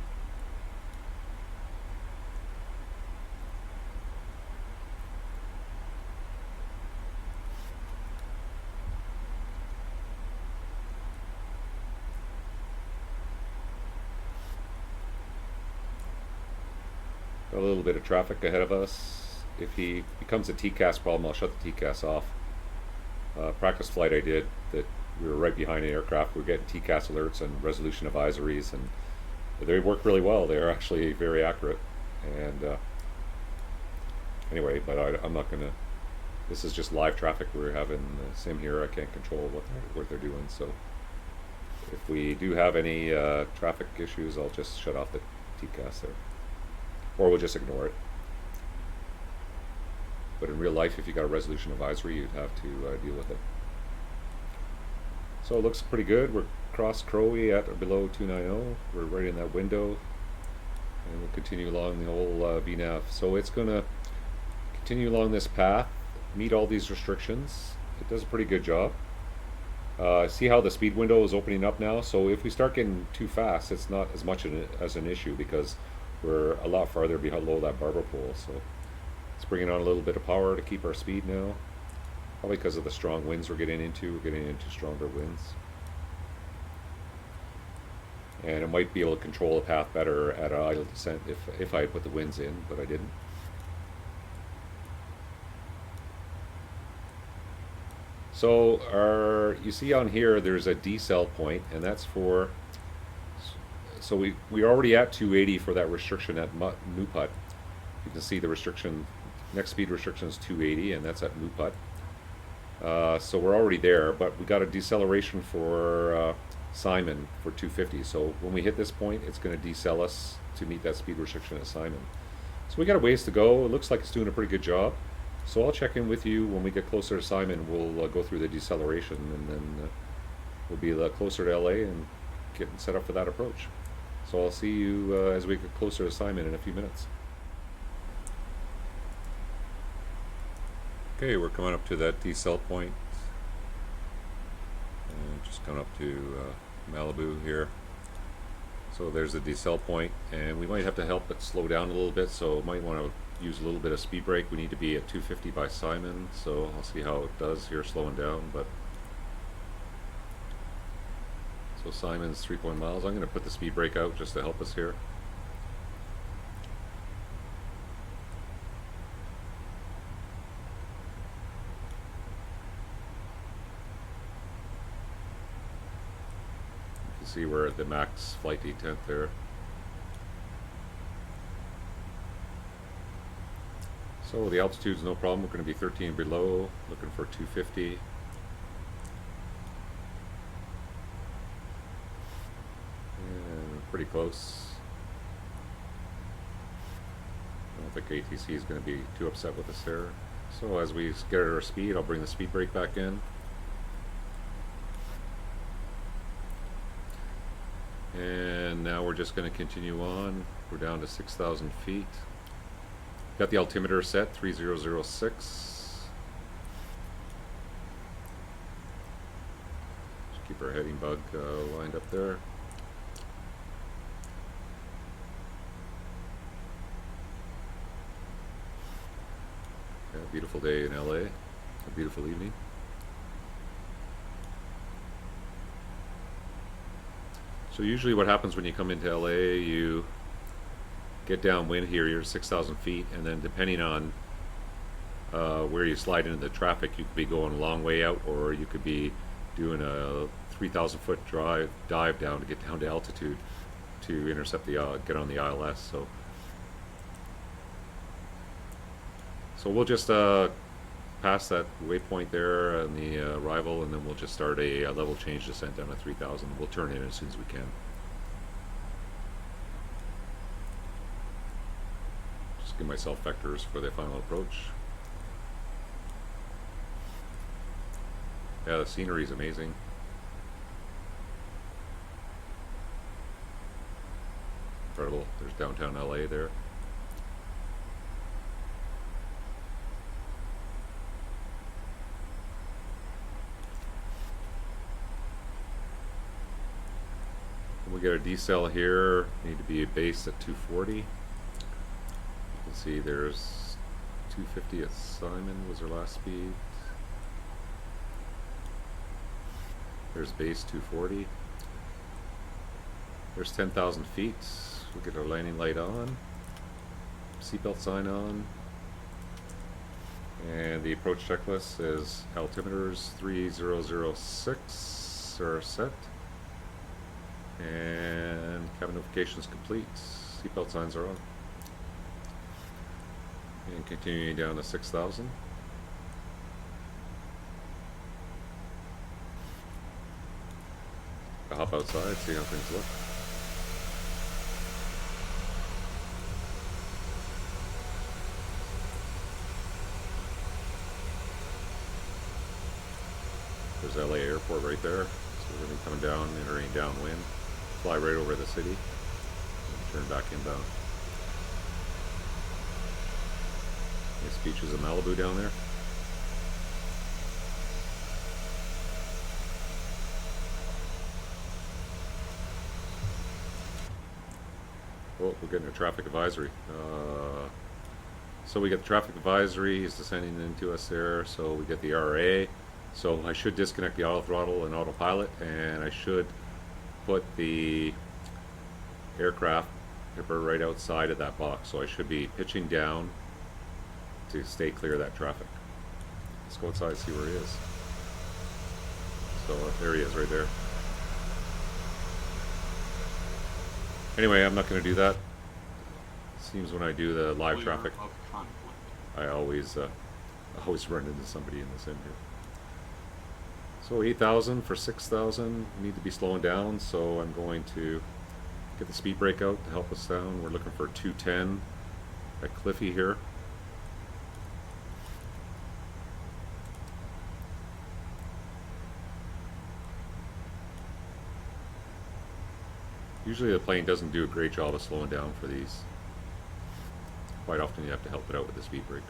Got a little bit of traffic ahead of us if he becomes a TCAS problem, I'll shut the TCAS off. Practice flight I did, that we were right behind an aircraft, we were getting TCAS alerts and resolution advisories, and they work really well. They're actually very accurate. And anyway, but I'm not gonna. This is just live traffic we're having. Sim here. I can't control what they're doing. So if we do have any traffic issues, I'll just shut off the TCAS there, or we'll just ignore it. But in real life, if you got a resolution advisory, you'd have to deal with it. So it looks pretty good. We're across Crowley at or below 290. We're right in that window, and we'll continue along the whole VNAV. So it's going to continue along this path, meet all these restrictions. It does a pretty good job. See how the speed window is opening up now? So if we start getting too fast, it's not as much as an issue because we're a lot farther below that barber pole. So it's bringing on a little bit of power to keep our speed now. Probably because of the strong winds we're getting into. We're getting into stronger winds. And it might be able to control the path better at an idle descent if I had put the winds in, but I didn't. So you see on here there's a decel point, and that's for, so we're already at 280 for that restriction at Nuput. You can see the restriction, next speed restriction is 280, and that's at Nuput. So we're already there, but we got a deceleration for Simon for 250. So when we hit this point, it's going to decel us to meet that speed restriction at Simon. So we got a ways to go. It looks like it's doing a pretty good job. So I'll check in with you when we get closer to Simon. We'll go through the deceleration, and then we'll be closer to LA and getting set up for that approach. So I'll see you as we get closer to Simon in a few minutes. Okay, we're coming up to that decel point. And just coming up to Malibu here. So there's the decel point, and we might have to help it slow down a little bit, so might want to use a little bit of speed brake. We need to be at 250 by Simon, so I'll see how it does here slowing down. But so Simon's 3 miles. I'm going to put the speed brake out just to help us here. You can see we're at the max flight detent there. So the altitude's no problem. We're going to be 13 below, looking for 250. And pretty close. I don't think ATC is going to be too upset with us there. So as we get at our speed, I'll bring the speed brake back in. And now we're just going to continue on. We're down to 6,000 feet. Got the altimeter set, 3006. Just keep our heading bug lined up there. Yeah, beautiful day in LA, a beautiful evening. So usually what happens when you come into LA, you get downwind here, you're 6,000 feet, and then depending on where you slide into the traffic, you could be going a long way out, or you could be doing a 3,000 foot dive down to get down to altitude to intercept the get on the ILS. So we'll just pass that waypoint there on the arrival, and then we'll just start a level change descent down to 3,000. We'll turn in as soon as we can. Give myself vectors for the final approach. Yeah, the scenery is amazing. Incredible. There's downtown LA there. We get a decel here. Need to be based at 240. You can see there's 250 at Simon was our last speed. There's base 240. There's 10,000 feet. We'll get our landing light on. Seatbelt sign on. And the approach checklist says altimeters 3006 are set. And cabin notification is complete. Seatbelt signs are on. And continuing down to 6,000. I'll hop outside, see how things look. There's LA Airport right there. So we're going to be coming down, entering downwind, fly right over the city, and turn back inbound. Nice beaches of Malibu down there. Oh, we're getting a traffic advisory. So we get the traffic advisory is descending into us there. So we get the RA. So I should disconnect the auto throttle and autopilot, and I should put the aircraft right outside of that box. So I should be pitching down to stay clear of that traffic. Let's go outside and see where he is. So there he is right there. Anyway, I'm not going to do that. Seems when I do the live traffic, I always run into somebody in the sim here. So 8,000 for 6,000. We need to be slowing down, so I'm going to get the speed brake out to help us down. We're looking for 210 at Cliffy here. Usually the plane doesn't do a great job of slowing down for these. Quite often you have to help it out with the speed brake.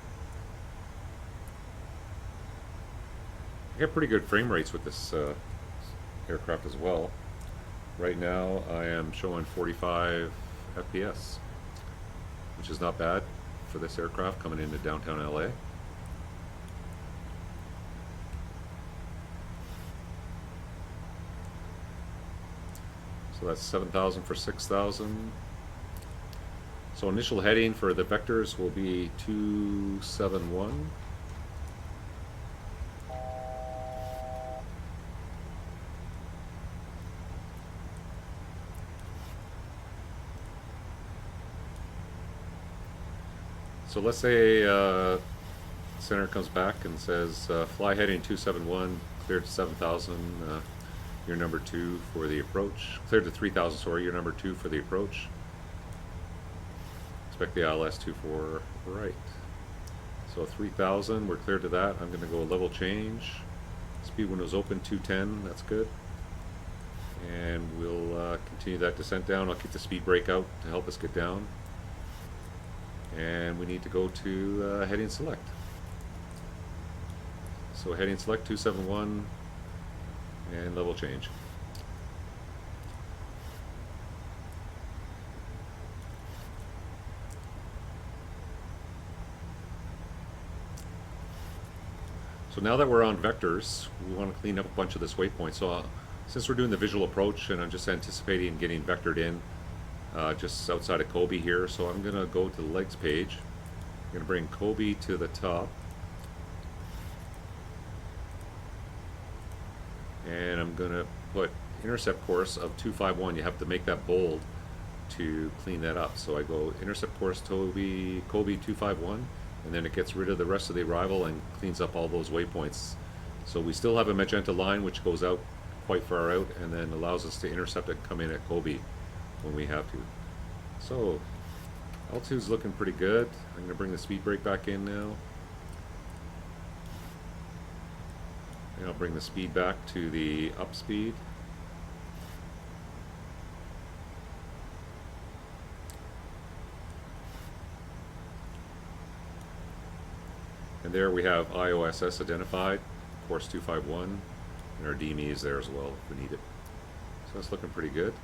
I get pretty good frame rates with this aircraft as well. Right now I am showing 45 FPS, which is not bad for this aircraft coming into downtown LA. So that's 7,000 for 6,000. So initial heading for the vectors will be 271. So let's say center comes back and says fly heading 271, cleared to 7,000. You're number 2 for the approach. Cleared to 3,000, sorry, you're number 2 for the approach. Expect the ILS 24 right. So 3,000, we're cleared to that. I'm going to go level change. Speed windows open, 210, that's good. And we'll continue that descent down. I'll keep the speed brake out to help us get down. And we need to go to heading select. So heading select 271 and level change. So now that we're on vectors, we want to clean up a bunch of this waypoint. So since we're doing the visual approach and I'm just anticipating getting vectored in just outside of Kobe here, so I'm going to go to the legs page. I'm going to bring Kobe to the top. And I'm going to put intercept course of 251. You have to make that bold to clean that up. So I go intercept course Kobe 251, and then it gets rid of the rest of the arrival and cleans up all those waypoints. So we still have a magenta line which goes out quite far out and then allows us to intercept it and come in at Kobe when we have to. So L2's looking pretty good. I'm going to bring the speed brake back in now. And I'll bring the speed back to the up speed. And there we have IOSS identified, course 251, and our DME is there as well if we need it. So that's looking pretty good.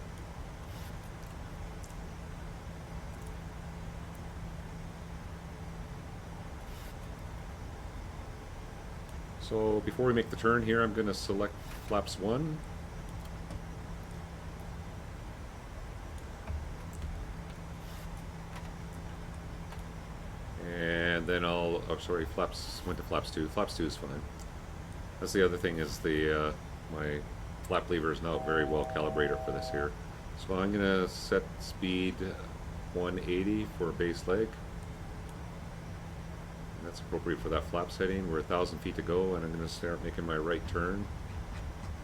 So before we make the turn here, I'm going to select flaps 1. And and then I'll, oh sorry, flaps, went to flaps 2. Flaps 2 is fine. That's the other thing, is the my flap lever is not very well calibrated for this here. So I'm gonna set speed 180 for base leg. That's appropriate for that flap setting. We're 1,000 feet to go, and I'm gonna start making my right turn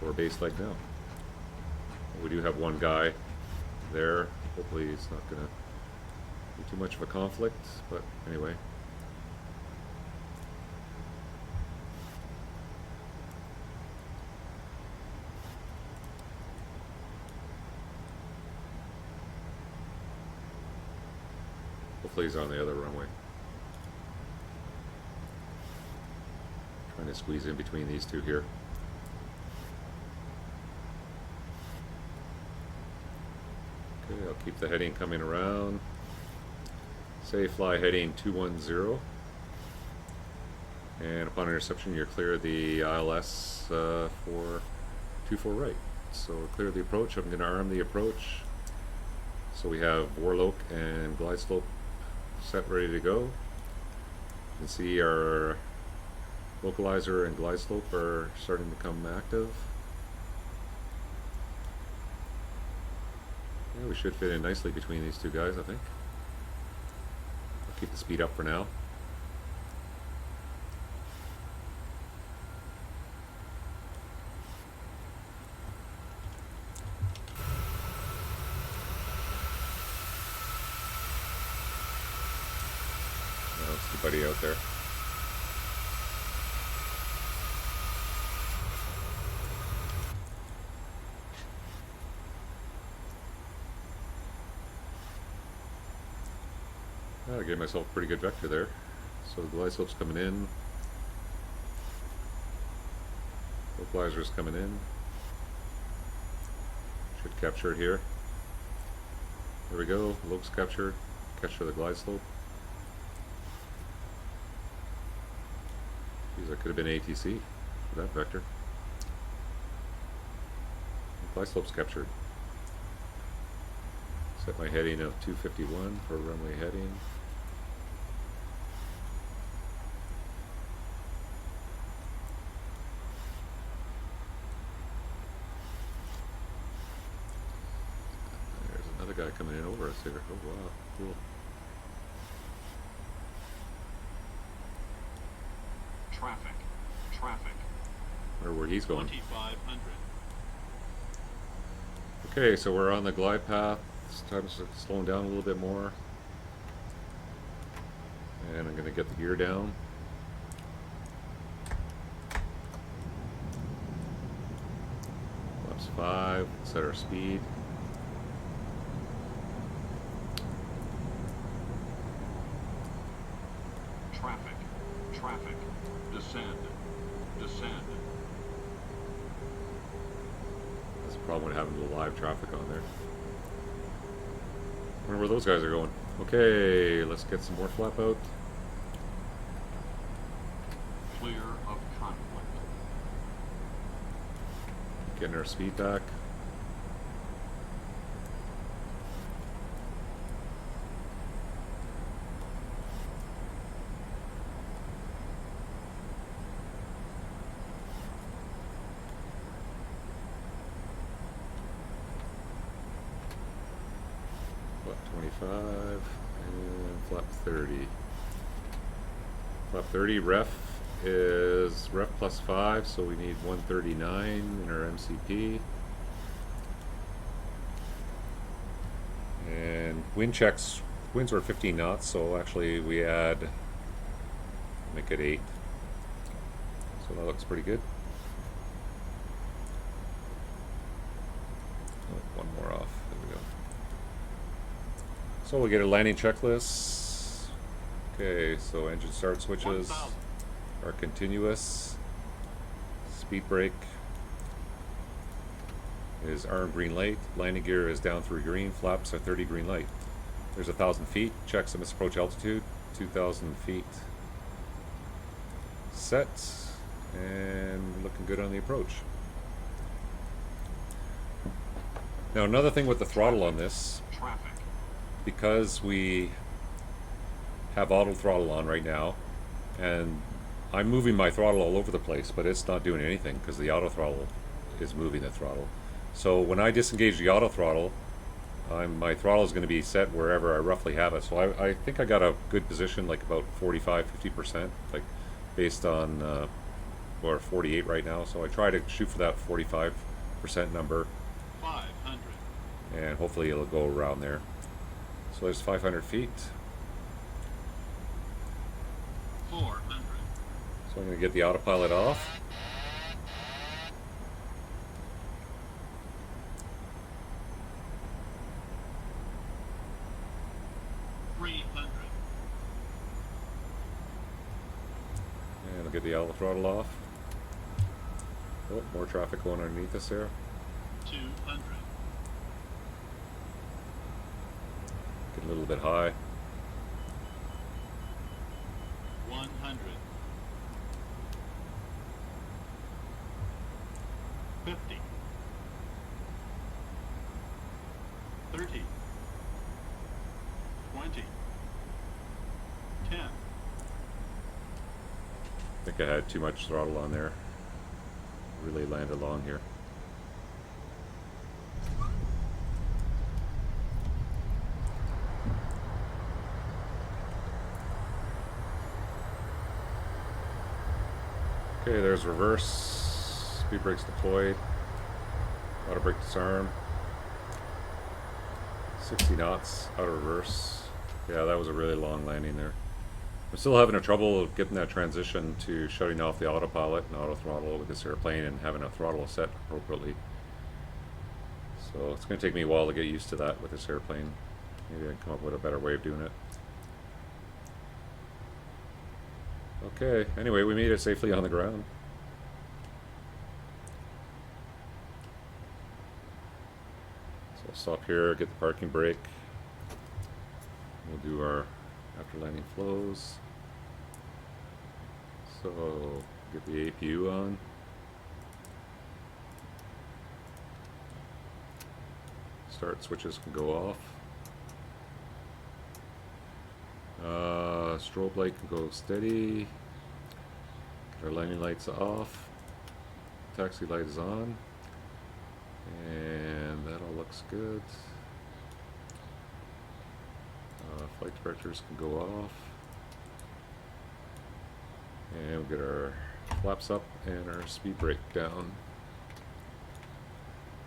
for base leg now. We do have one guy there. Hopefully it's not gonna be too much of a conflict, but anyway. Hopefully he's on the other runway. Trying to squeeze in between these two here. Okay, I'll keep the heading coming around. Say fly heading 210. And upon interception, you're clear the ILS for 24 right. So clear the approach. I'm going to arm the approach. So we have Warlock and glide slope set, ready to go. You can see our localizer and glide slope are starting to become active. Yeah, we should fit in nicely between these two guys, I think. I'll keep the speed up for now. I don't see anybody out there. I gave myself a pretty good vector there. So the glide slope's coming in. Localizer's coming in. Should capture it here. There we go. Lope's captured. Capture the glide slope. Geez, that could have been ATC for that vector. Glide slope's captured. Set my heading of 251 for runway heading. There's another guy coming in over us here. Oh wow, cool. Traffic. Wonder where he's going. 2500. Okay, so we're on the glide path. This time's slowing down a little bit more. And I'm going to get the gear down. Flaps 5, set our speed. Traffic. Descend. That's the problem with having the live traffic on there. Wonder where those guys are going. Okay, let's get some more flap out. Clear of conflict. Getting our speed back. Flap 25 and flap 30. Flap 30 ref is ref plus 5, so we need 139 in our MCP. And wind checks, winds are 15 knots, so actually we add, make it 8. So that looks pretty good. Oh, one more off, there we go. So we'll get a landing checklist. Okay, so engine start switches 1000. are continuous. Speed brake is arm green light. Landing gear is down through green. Flaps are 30 green light. There's 1,000 feet. Check SMS approach altitude. 2,000 feet. Set. And looking good on the approach. Now another thing with the throttle on this, Traffic. because we have auto throttle on right now, and I'm moving my throttle all over the place, but it's not doing anything because the auto throttle is moving the throttle. So when I disengage the auto throttle, my throttle is going to be set wherever I roughly have it. So I think I got a good position, like about 45-50%, like based on or 48 right now. So I try to shoot for that 45% number, 500. and hopefully it'll go around there. So there's 500 feet. 400. So I'm going to get the autopilot off. And I'll get the auto throttle off. Oh, more traffic going underneath us there. 200. Get a little bit high. 100. 50. 30. 20. 10. I think I had too much throttle on there. Really landed long here. Okay, there's reverse. Speed brakes deployed. Auto brake disarm. 60 knots out of reverse. Yeah, that was a really long landing there. I'm still having a trouble getting that transition to shutting off the autopilot and auto throttle with this airplane and having a throttle set appropriately. So it's going to take me a while to get used to that with this airplane. Maybe I can come up with a better way of doing it. Okay, anyway, we made it safely on the ground. So I'll stop here, get the parking brake. We'll do our after landing flows. So get the APU on. Start switches can go off. Strobe light can go steady. Get our landing lights off. Taxi light is on. And that all looks good. Flight directors can go off. And we'll get our flaps up and our speed brake down.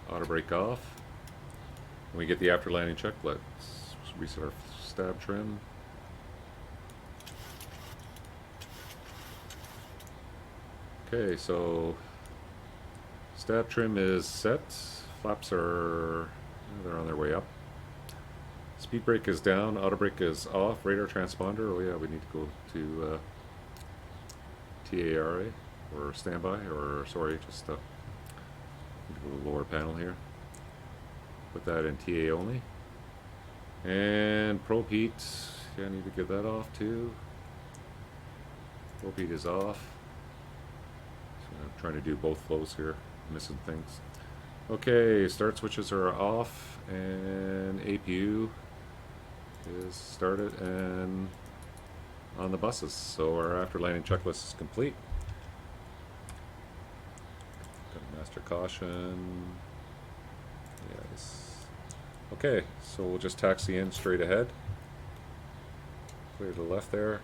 Auto brake off. When we get the after landing check, let's reset our stab trim. Okay, so stab trim is set. Flaps are, they're on their way up. Speed brake is down, auto brake is off, radar transponder, oh yeah, we need to go to TARA, or standby, or sorry, just go to the lower panel here. Put that in TA only. And probe heat, yeah, I need to get that off too. Probe heat is off. So I'm trying to do both flows here, missing things. Okay, start switches are off, and APU is started and on the buses. So our after landing checklist is complete. Got a master caution. Yes. Okay, so we'll just taxi in straight ahead. Clear to the left there.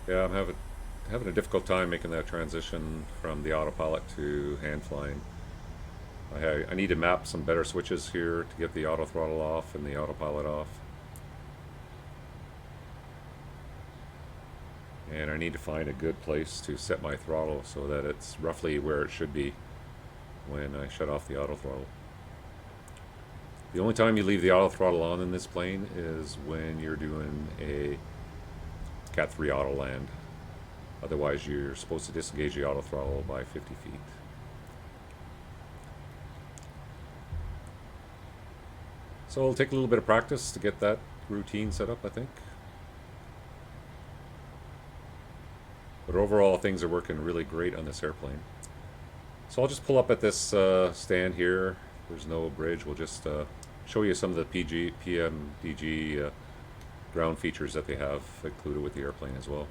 Yeah, I'm having a difficult time making that transition from the autopilot to hand flying. I need to map some better switches here to get the auto throttle off and the autopilot off. And I need to find a good place to set my throttle so that it's roughly where it should be when I shut off the auto throttle. The only time you leave the auto throttle on in this plane is when you're doing a Cat 3 auto land. Otherwise you're supposed to disengage the auto throttle by 50 feet. So it'll take a little bit of practice to get that routine set up, I think. But overall things are working really great on this airplane. So I'll just pull up at this stand here. There's no bridge. We'll just show you some of the PMDG ground features that they have included with the airplane as well.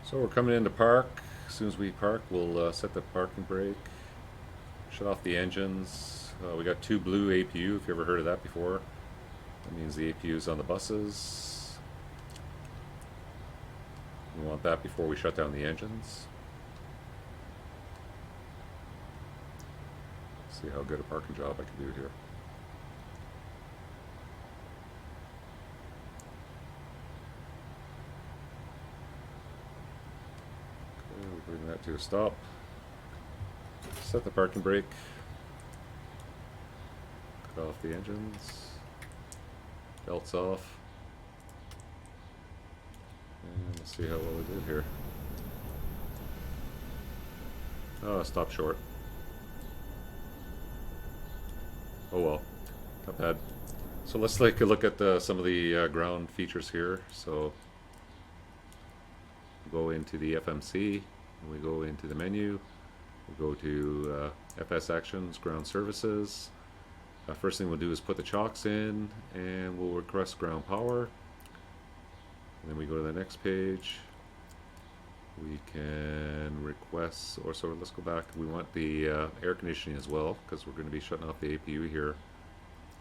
So we're coming into park. As soon as we park, we'll set the parking brake, shut off the engines. We got 2 blue APU, if you ever heard of that before. That means the APU is on the buses. We want that before we shut down the engines. See how good a parking job I can do here. Bring that to a stop. Set the parking brake. Cut off the engines. Belts off. And let's see how well we did here. Oh, stop short. Oh well, not bad. So let's take a look at some of the ground features here. So go into the FMC. We go into the menu, we go to FS Actions, Ground Services. First thing we'll do is put the chocks in, and we'll request ground power. And then we go to the next page. We can request, or so let's go back. We want the air conditioning as well, because we're going to be shutting off the APU here.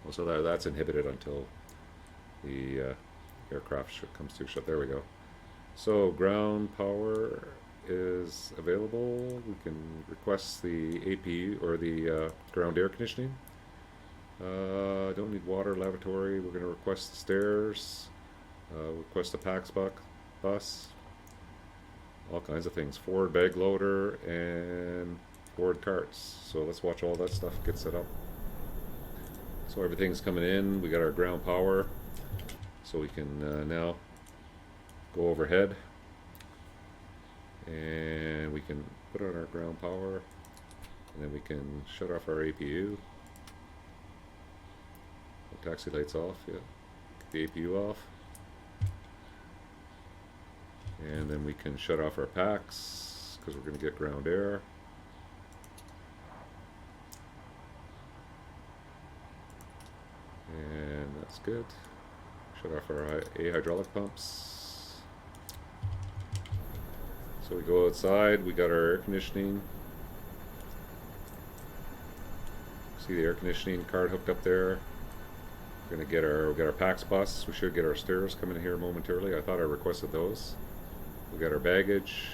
Well, so that's inhibited until the aircraft comes to shut. There we go. So ground power is available. We can request the APU or the ground air conditioning. Don't need water, lavatory. We're going to request the stairs. Request a PAX bus. All kinds of things. Forward bag loader and forward carts. So let's watch all that stuff get set up. So everything's coming in. We got our ground power. So we can now go overhead. And we can put on our ground power, and then we can shut off our APU. The taxi lights off, yeah. Get the APU off. And then we can shut off our PAX, because we're going to get ground air. And that's good. Shut off our hydraulic pumps. So we go outside, we got our air conditioning. See the air conditioning card hooked up there. We're gonna get we got our PAX bus. We should get our stairs coming in here momentarily. I thought I requested those. We got our baggage.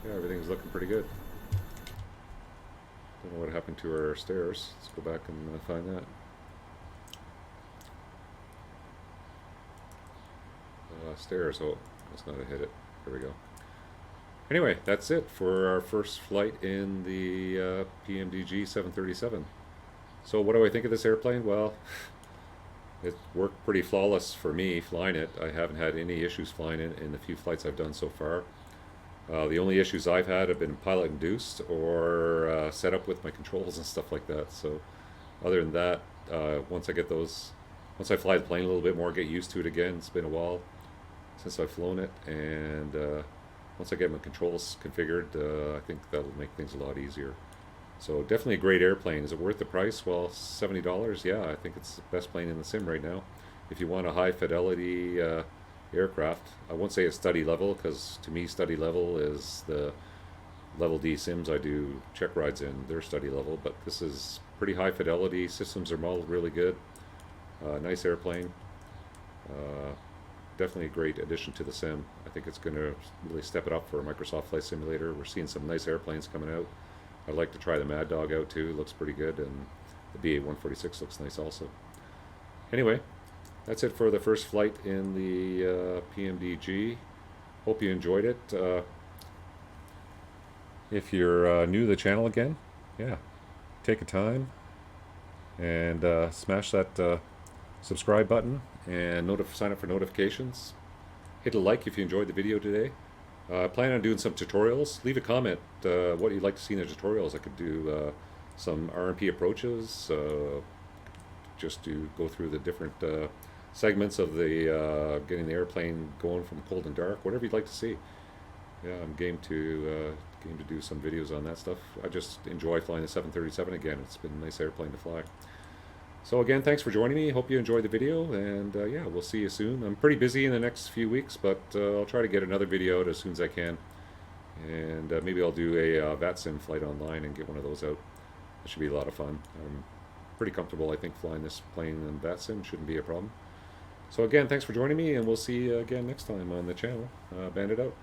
Yeah, everything's looking pretty good. Don't know what happened to our stairs. Let's go back and find that. Stairs, oh, that's not a hit it. There we go. Anyway, that's it for our first flight in the PMDG 737. So what do I think of this airplane? Well, it worked pretty flawless for me flying it. I haven't had any issues flying it in the few flights I've done so far. The only issues I've had have been pilot induced or set up with my controls and stuff like that. So other than that, once I fly the plane a little bit more, get used to it again. It's been a while since I've flown it, and once I get my controls configured, I think that'll make things a lot easier. So definitely a great airplane. Is it worth the price? Well, $70, yeah, I think it's the best plane in the sim right now. If you want a high fidelity aircraft, I won't say it's study level, because to me study level is the level D sims I do check rides in, they're study level, but this is pretty high fidelity. Systems are modeled really good. Nice airplane. Definitely a great addition to the sim. I think it's going to really step it up for a Microsoft Flight Simulator. We're seeing some nice airplanes coming out. I'd like to try the Mad Dog out too. It looks pretty good, and the BA-146 looks nice also. Anyway, that's it for the first flight in the PMDG. Hope you enjoyed it. If you're new to the channel again, yeah, take a time and smash that subscribe button and sign up for notifications. hit a like if you enjoyed the video today. I plan on doing some tutorials. Leave a comment what you'd like to see in the tutorials. I could do some RMP approaches, just to go through the different segments of the getting the airplane going from cold and dark, whatever you'd like to see. Yeah, I'm game to do some videos on that stuff. I just enjoy flying the 737 again. It's been a nice airplane to fly. So again, thanks for joining me. Hope you enjoyed the video, and yeah, we'll see you soon. I'm pretty busy in the next few weeks, but I'll try to get another video out as soon as I can. And maybe I'll do a VATSIM flight online and get one of those out. It should be a lot of fun. I'm pretty comfortable, I think, flying this plane in VATSIM. Shouldn't be a problem. So again, thanks for joining me, and we'll see you again next time on the channel. Bandit out.